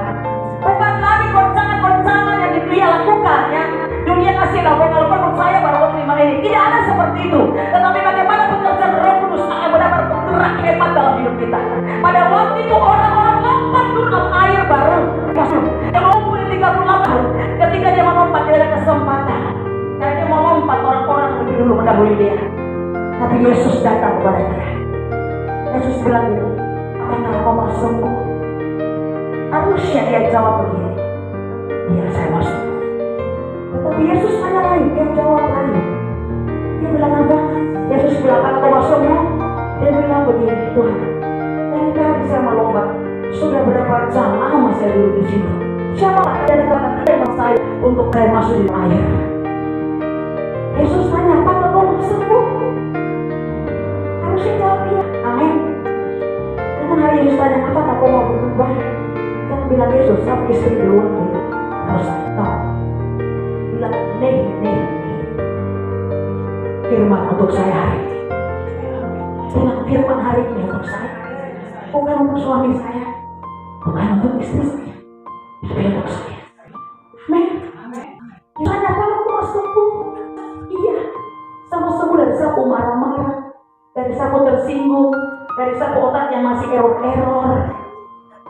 Bukan lagi goncangan-goncangan yang dunia lakukan, yang dunia kasih lah, kalau percaya baru terima ini. Tidak ada seperti itu. Tetapi bagaimana pekerjaan Roh Kudus akan benar-benar bergerak hebat dalam hidup kita. Pada waktu itu orang-orang lompat dulu dalam air baru. Yang umur 38 tahun, ketika dia melompat dia ada kesempatan. Karena dia mau lompat, orang-orang lebih dulu mendahului dia. Tapi Yesus datang kepada dia. Yesus bilang gitu, apakah kau mau sembuh? Harusnya dia jawab begini, iya saya mau sembuh. Tapi Yesus tanya lain, dia jawab lain. Dia bilang apa? Yesus bilang, apakah kau mau sembuh? Dia bilang begini, Tuhan, kita bisa melompat. Sudah berapa jam lama saya duduk di sini? Siapa yang datang saya untuk saya masuk di air? Yesus tanya, apakah kau mau sembuh? Harusnya jawab iya. Amin. Karena hari Yesus tanya, apakah kau mau berubah? Jangan bilang Yesus, sama istri duluan gitu. Harus tahu. Bilang, nih. Firman untuk saya hari ini. Bilang firman hari ini untuk saya. Bukan untuk suami saya. Bukan untuk istri saya. Tapi untuk saya. Amin. Tanya, kalau aku mau sembuh? Iya. Sama sembuh dari sapu marah-marah. Dari sapu tersinggung. Dari sapu otak yang masih error-error.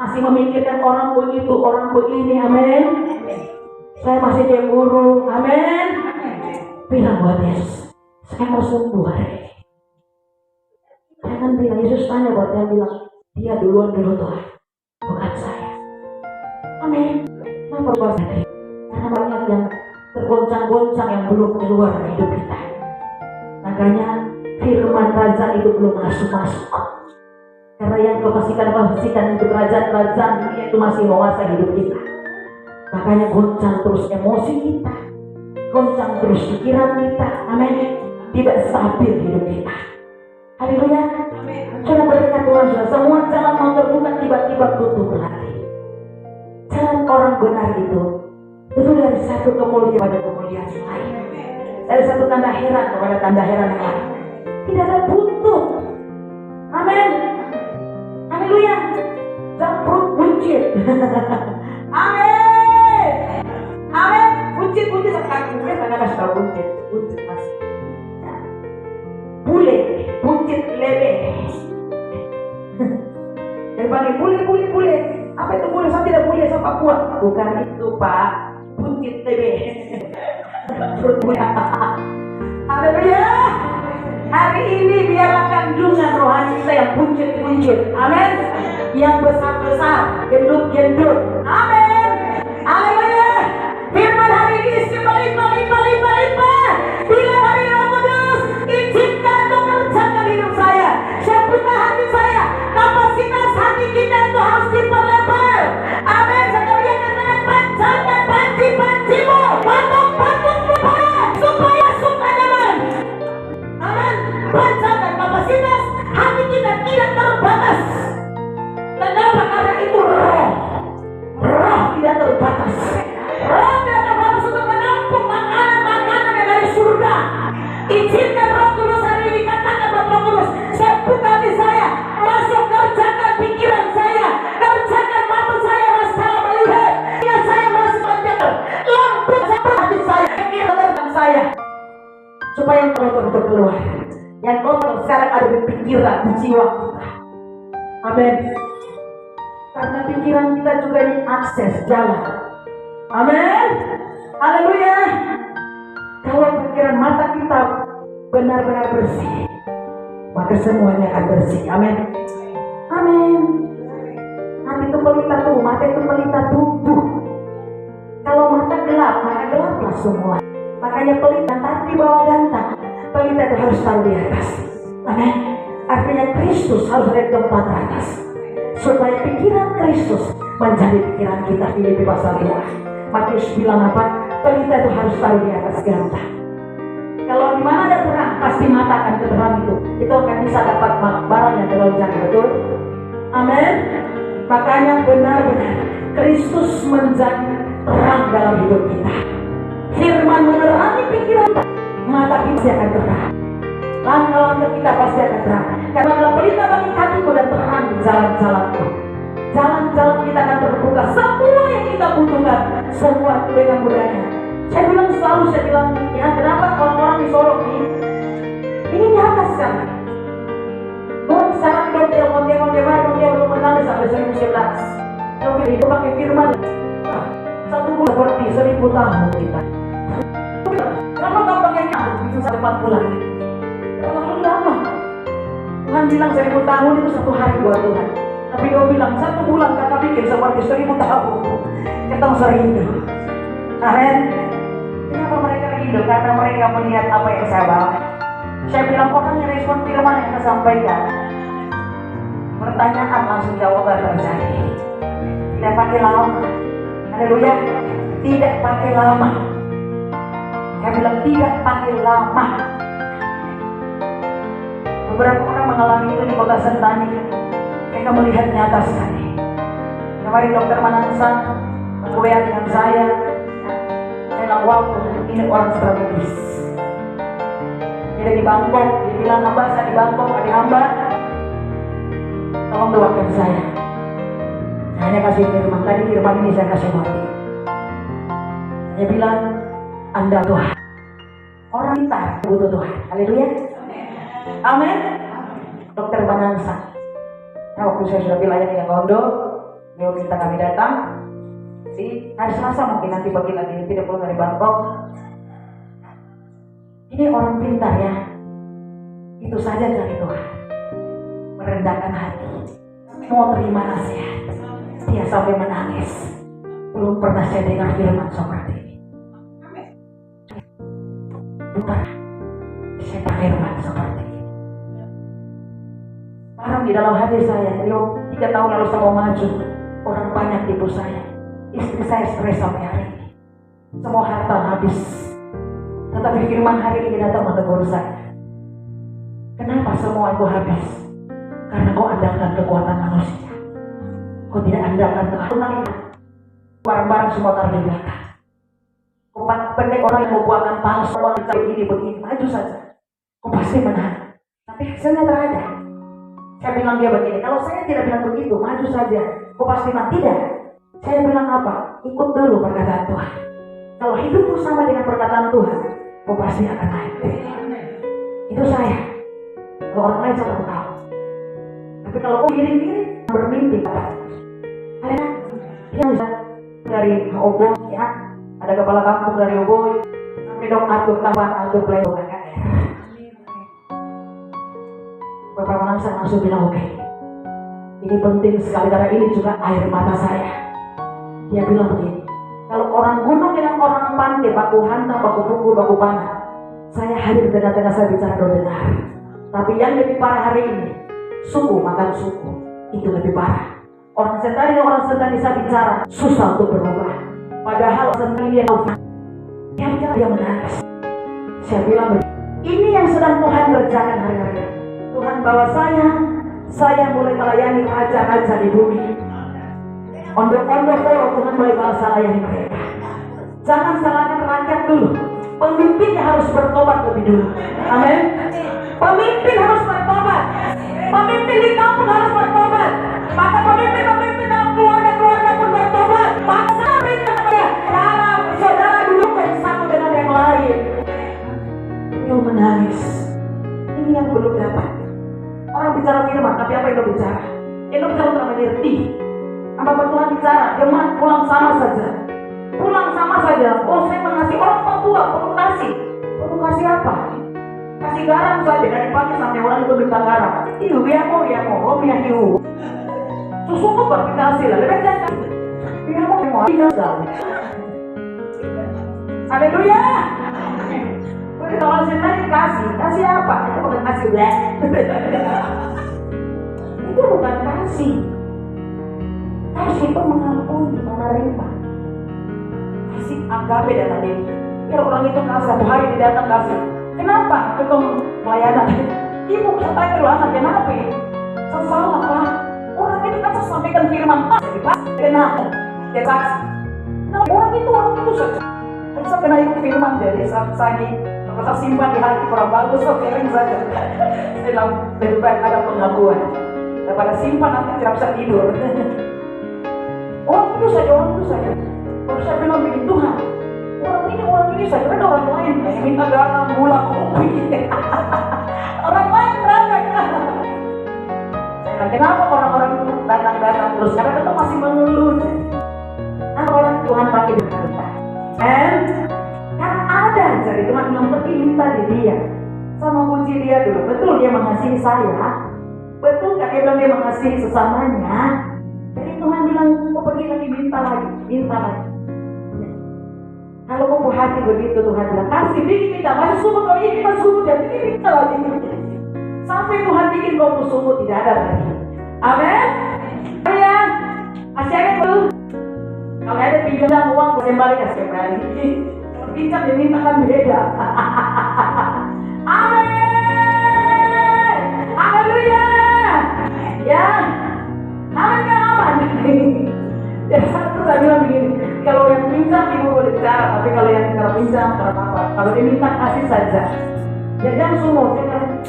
Masih memikirkan orang begitu, orang begini, amin. Saya masih cemburu, amin. Bilang buat Yesus, saya mau sembuh hari ini. Jangan bilang, Yesus tanya buat dia, bilang, dia duluan dulu Tuhan, bukan saya. Amin. Kenapa buat saya? Karena banyak yang tergoncang-goncang yang belum keluar dari hidup kita. Makanya firman kerajaan itu belum masuk. Karena yang kau pastikan itu kerajaan dunia itu masih menguasai hidup kita. Makanya goncang terus emosi kita, goncang terus pikiran kita, amin. Tidak stabil hidup kita. Haleluya. Sudah berkat Tuhan, sudah semua jalan mau terbuka tiba-tiba tutup lagi. Jalan orang benar itu dari satu kemuliaan pada kemuliaan lain, dari satu tanda heran kepada tanda heran yang lain. Tidak ada butuh buncit lebe. Jadi panggil bule. Apa itu bule? Saya tidak bule, saya Papua. Bukan itu Pak, buncit lebe. Haleluya. Hari ini biarlah kandungan rohani kita yang buncit. Amin. Yang besar-besar, gendut. Amin. Haleluya. Firman hari ini isi melimpah. Bila hari Roh Kudus izinkan untuk kerjakan hidup saya. Saya buka hati saya. Kapasitas hati kita itu harus diperlebar. Amin. Sekalian katakan panjangkan panci-pancimu. Batuk-batukmu supaya suka nyaman. Amin. Panjangkan kapasitas hati kita tidak terbatas. Kenapa? Karena itu roh tidak terbatas. Roh tidak terbatas untuk menampung makanan yang dari surga. Izinkan Roh Kudus hari ini, katakan Roh Kudus, saya buka hati saya, masuk kerjakan pikiran saya, kerjakan mata saya masalah melihat. Ya saya masuk kerjakan lampu hati saya, pikiran saya, supaya yang kotor keluar. Yang kotor sekarang ada di pikiran, di jiwa kita. Amin. Karena pikiran kita juga ini akses jalan. Amin. Haleluya. Kalau pikiran mata kita benar-benar bersih, maka semuanya akan bersih. Amin. Amin. Hati itu pelita tubuh, mata itu pelita tubuh. Kalau mata gelap, maka gelaplah semua. Makanya pelita taruh di bawah gantang. Pelita itu harus taruh di atas. Amin. Artinya Kristus harus ada di tempat atas, supaya pikiran Kristus menjadi pikiran kita. Filipi pasal 2. Matius bilang apa? Pelita itu harus taruh di atas gantang. Kalau di mana ada terang, pasti mata akan ke terang itu. Itu akan bisa dapat barang yang terlalu jauh. Betul? Amin. Makanya benar-benar Kristus menjadi terang dalam hidup kita. Firman menerangi pikiran kita, mata kita akan terang. Langkah-langkah kita pasti akan terang. Karena dalam pelita bagi hatiku dan terang di jalan-jalanku. Jalan-jalan kita akan terbuka. Semua yang kita butuhkan, semua itu dengan mudahnya. Saya bilang, ya kenapa orang-orang di Solo ini nyata sekali. Gue sekarang dia belum menangis sampai 2011. Tapi itu pakai firman. Satu bulan seperti 1000 tahun kita. Kenapa gak pakai nyamuk itu sampai 4 bulan? Terlalu lama. Tuhan bilang 1000 tahun itu 1 hari buat Tuhan. Tapi dia bilang 1 bulan kata bikin seperti 1000 tahun. Ketemu serindu. Amin. Kenapa mereka rindu? Karena mereka melihat apa yang saya bawa. Saya bilang orang yang respon firman yang saya sampaikan, pertanyaan langsung jawaban terjadi. Tidak pakai lama. Haleluya. Tidak pakai lama. Saya bilang tidak pakai lama. Beberapa orang mengalami itu di kota Sentani. Mereka melihat nyata sekali. Kemarin dokter Manansa WA dengan saya bilang, wow, ini orang strategis. Dia di Bangkok, dia bilang, hamba saya di Bangkok, ada hamba, tolong doakan saya. Saya hanya kasih firman, tadi firman ini saya kasih mati. Dia bilang, Anda Tuhan, orang kita butuh Tuhan. Haleluya. Amin. Dokter Manansa. Nah, waktu saya sudah dilayani yang Kondo, dia minta kami datang. Di hari Selasa mungkin nanti bagi lagi tidak perlu dari Bangkok. Ini orang pintar ya. Itu saja dari Tuhan. Merendahkan hati. Mau terima nasihat. Dia sampai menangis. Belum pernah saya dengar firman seperti ini. Bukan saya firman seperti ini. Sekarang di dalam hati saya, 3 tahun lalu saya mau maju. Orang banyak tipu saya. Istri saya stres sampai hari ini. Semua harta habis. Tetapi firman hari ini datang menegur saya. Kenapa semua itu habis? Karena kau andalkan kekuatan manusia. Kau tidak andalkan kekuatan. Barang-barang semua taruh di belakang. Kau pakai orang yang membuatkan palsu. Begini. Maju saja. Kau pasti menang. Tapi hasilnya tak ada. Saya bilang dia begini. Kalau saya tidak bilang begitu, maju saja. Kau pasti menang. Tidak. Saya bilang apa? Ikut dulu perkataan Tuhan. Kalau hidupku sama dengan perkataan Tuhan, kau pasti akan naik. Itu saya. Kalau orang lain saya tahu. Tapi kalau kau giring-giring bermimpi pada yang dari Oboi ya, ada kepala kampung dari Oboi sampai dok atur tambahan atur pleno kan. Beberapa orang saya langsung bilang oke. Ini penting sekali karena ini juga air mata saya. Dia bilang begini, kalau orang gunung dengan orang pantai baku hantam, baku pukul, baku panah, saya hadir tengah-tengah saya bicara kau dengar. Tapi yang lebih parah hari ini, suku makan suku, itu lebih parah. Orang setan dan orang setan bisa bicara, susah untuk berubah. Padahal setan dia tahu, dia menangis. Saya bilang begini, ini yang sedang Tuhan kerjakan hari-hari ini. Tuhan bawa saya mulai melayani raja-raja di bumi. Ondok-ondok Tuhan mulai bawa saya layani mereka. Jangan salahkan rakyat dulu. Pemimpinnya harus bertobat lebih dulu. Amin. Pemimpin harus bertobat. Pemimpin di kampung harus bertobat. Maka pemimpin dalam keluarga-keluarga pun bertobat. Maka cara saudara dulu satu dengan yang lain. Dia menangis. Ini yang belum dapat. Orang bicara firman, tapi apa yang dia bicara? Dia bicara untuk mengerti. Apa Tuhan bicara? Dia pulang sama saja. Pulang sama saja. Oh, saya mengasihi orang Papua, perlu kasih. Perlu kasih apa? Kasih garam saja dari pagi sampai orang itu minta garam. Iu, dia mau, oh dia iu. Susu kok baru kasih lah, lebih jangan. Dia mau, tinggal. Haleluya. Kalau sebenarnya kasih apa? Itu bukan kasih bleh. Itu bukan kasih. Kasih itu mengampuni, menerima. Kasih agape dan adil. Kalau orang itu kasih, satu hari dia datang kasih. Kenapa? Ketemu pelayanan. Ibu kata ke anak, kenapa? Salah Pak. Orang itu kan sampaikan firman Pak. Kenapa? Dia kasih. Nah, orang itu saja. Saya kena ikut firman jadi saya kita simpan di hati kurang bagus, so kering saja. Dalam lebih baik ada pengakuan daripada simpan nanti tidak bisa tidur. Orang itu saja. Kalau saya bilang begini, Tuhan, orang ini saja, kan orang lain yang minta garam, gula, kopi. Orang lain berapa? Saya kenapa orang-orang itu datang terus? Karena kita masih mengeluh. Nah, orang Tuhan pakai di kita. Kan ada jadi Tuhan yang pergi minta di dia sama kunci dia dulu. Betul dia mengasihi saya, betul kan dia bilang dia mengasihi sesamanya. Jadi Tuhan bilang kau pergi lagi minta lagi. Kalau kau hati begitu Tuhan bilang kasih bikin minta masih sungguh kau ini masih sungguh dan bikin minta lagi sampai Tuhan bikin kau sungguh tidak ada lagi. Amin. Ya masih ada tuh. Kalau ada pinjam uang boleh balik kasih kembali. Pinjam diminta kan beda. Amin. Haleluya. Ya. Amin kan aman. Ya satu saya bilang begini. Kalau yang pinjam ibu boleh bicara, tapi kalau yang tidak pinjam karena apa? Kalau diminta kasih saja. Ya jangan semua.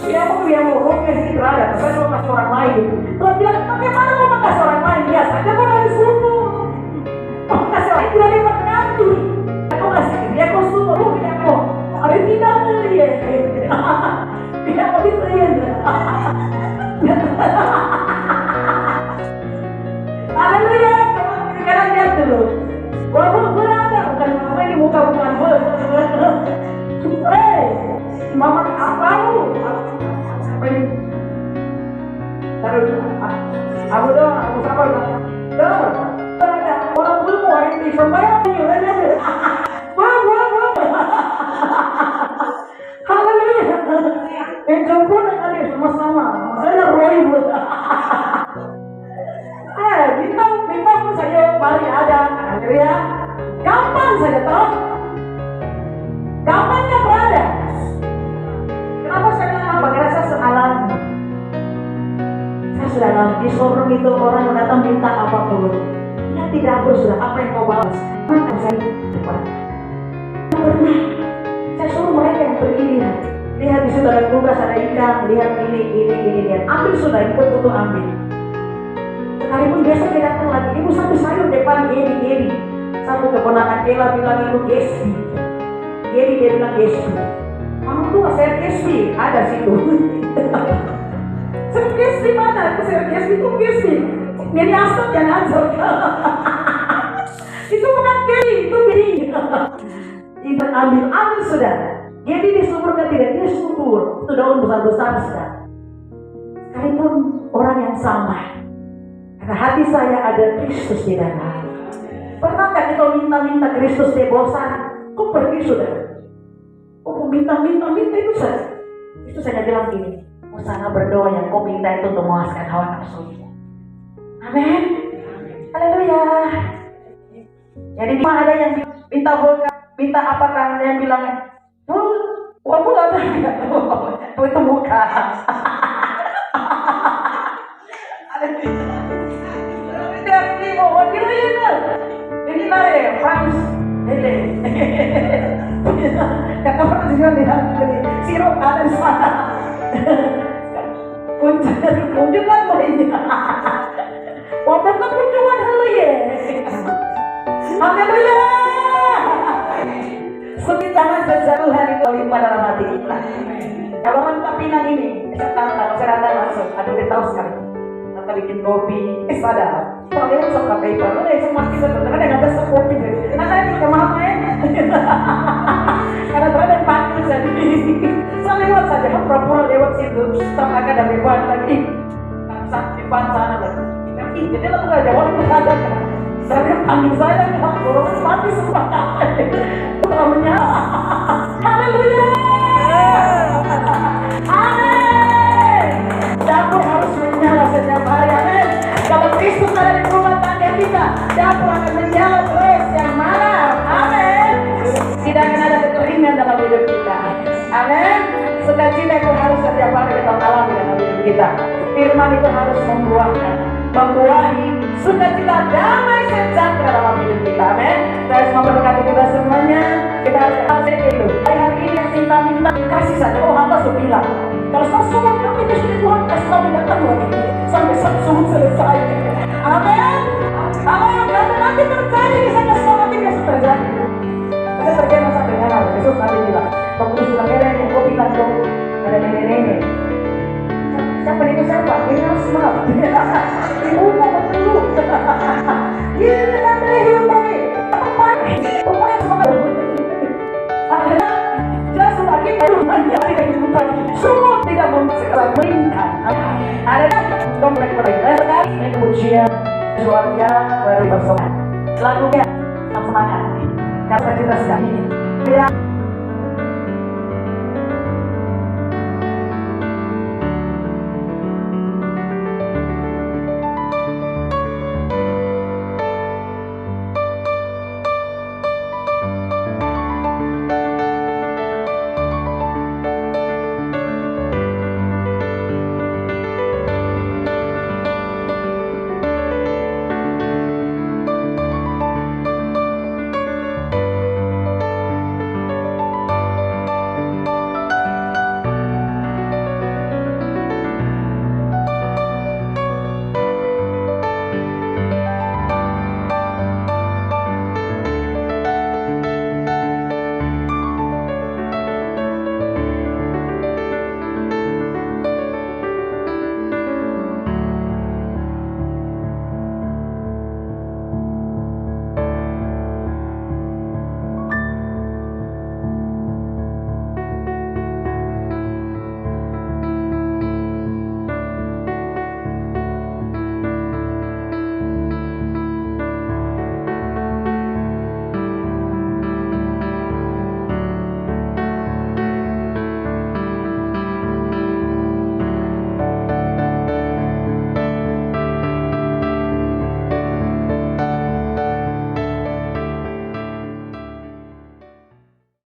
Dia mau oke sih ada, tapi kalau kasih orang lain. Kalau bilang bagaimana mau kasih orang lain? Ya saja kau harus suruh. Kasih orang tidak dapat nanti. Aku kasih dia kau suruh dia kau. Ada tidak dia. Dia mau diterima. Haleluya. Sekarang lihat dulu. Walaupun berada bukan apa ini muka bukan mama apa lu? Apa ini? Taruh aku dong, aku sabar dong. Ada orang belum mau ini sampai ini ada. Wah. Haleluya. Jemput ada sama-sama. Saya Roy buat. Bintang saya mari ada. Ya. Gampang saja toh. Gampangnya berada. Kenapa saya bilang apa? Karena saya senalami. Saya sudah dalam di showroom itu orang datang minta apapun. Ya tidak harus sudah apa yang kau bawa. Maka saya pernah. Saya suruh mereka yang pergi lihat di situ ada kulkas ada ikan, lihat ini. Ambil sudah ikut untuk ambil. Sekalipun besok dia datang lagi, ibu satu sayur depan gini. Satu keponakan Ella bilang itu Gesbi. Dia bilang Gesbi. Orang tua saya Gesbi, ada situ. aku serius itu gesi. Ini asal yang asal. Itu bukan gesi, itu beri. Ibu ambil sudah. Jadi disuburkan tidak dia subur. Itu daun besar-besar sudah. Sekalipun orang yang sama. Karena hati saya ada Kristus di dalam. Pernahkah kita minta Kristus dia bosan? Kok pergi sudah? Kok minta itu saja? Itu saya bilang gini. Usaha berdoa yang kau minta itu untuk memuaskan hawa nafsu. Amin. Haleluya. Jadi ada yang minta berkat, minta apakah ada yang bilang, aku nggak ada. Itu bukan. Ini nare, Frans, ini. Kata pernah juga lihat sirup ada di sana. Kunjungan mainnya. Wabah kunjungan haleluya. Haleluya. Jangan sejauhan itu lima dalam hati kita. Kalau mantap pinang ini, saya datang langsung. Aduh, kita tahu sekali. Kita bikin kopi, sadar. Kalau dia suka paper, lo dia semua kita terkadang ada sekopi. Nah, saya juga maaf ya. Karena terkadang panggil jadi. Saya lewat saja, pura-pura lewat situ. Setelah agak ada beban lagi. Saat di depan sana lagi. Jadi lo nggak jawab ada. Saya panggil saya, orang mati semua. Namanya. Haleluya. Amin. Dapur harus menyala setiap hari. Amin. Kalau Kristus ada di rumah tangga kita, dapur akan menyala terus yang malam. Amin. Tidak akan ada kekeringan dalam hidup kita. Amin. Sukacita itu harus setiap hari kita alami dalam hidup kita. Firman itu harus membuahi sukacita, damai, sejahtera dalam hidup kita. Amin. Saya semua berkati kita semuanya. Kita harus kasih itu. Hari ini yang minta kasih saja. Oh, hamba sudah bilang. Kalau saya suruh kami di sini Tuhan kasih kami datang lagi sampai subuh selesai. Amin. Amin. Nanti terjadi di sana semua nanti biasa terjadi. Saya terjadi masa dengar. Besok nanti bilang. Kamu sudah keren yang kopi kan dong. Ada nenek-nenek. Siapa ini siapa? Ini harus maaf. Ibu mau dulu. Ini nanti hidup kami. Apa? Pokoknya semangat. Akhirnya jelas lagi rumahnya tidak dibuka. Semua tidak menginginkan. Ada komplek mereka. Pujian keluarga baru bersama. Lagunya semangat. Karena kita sekali.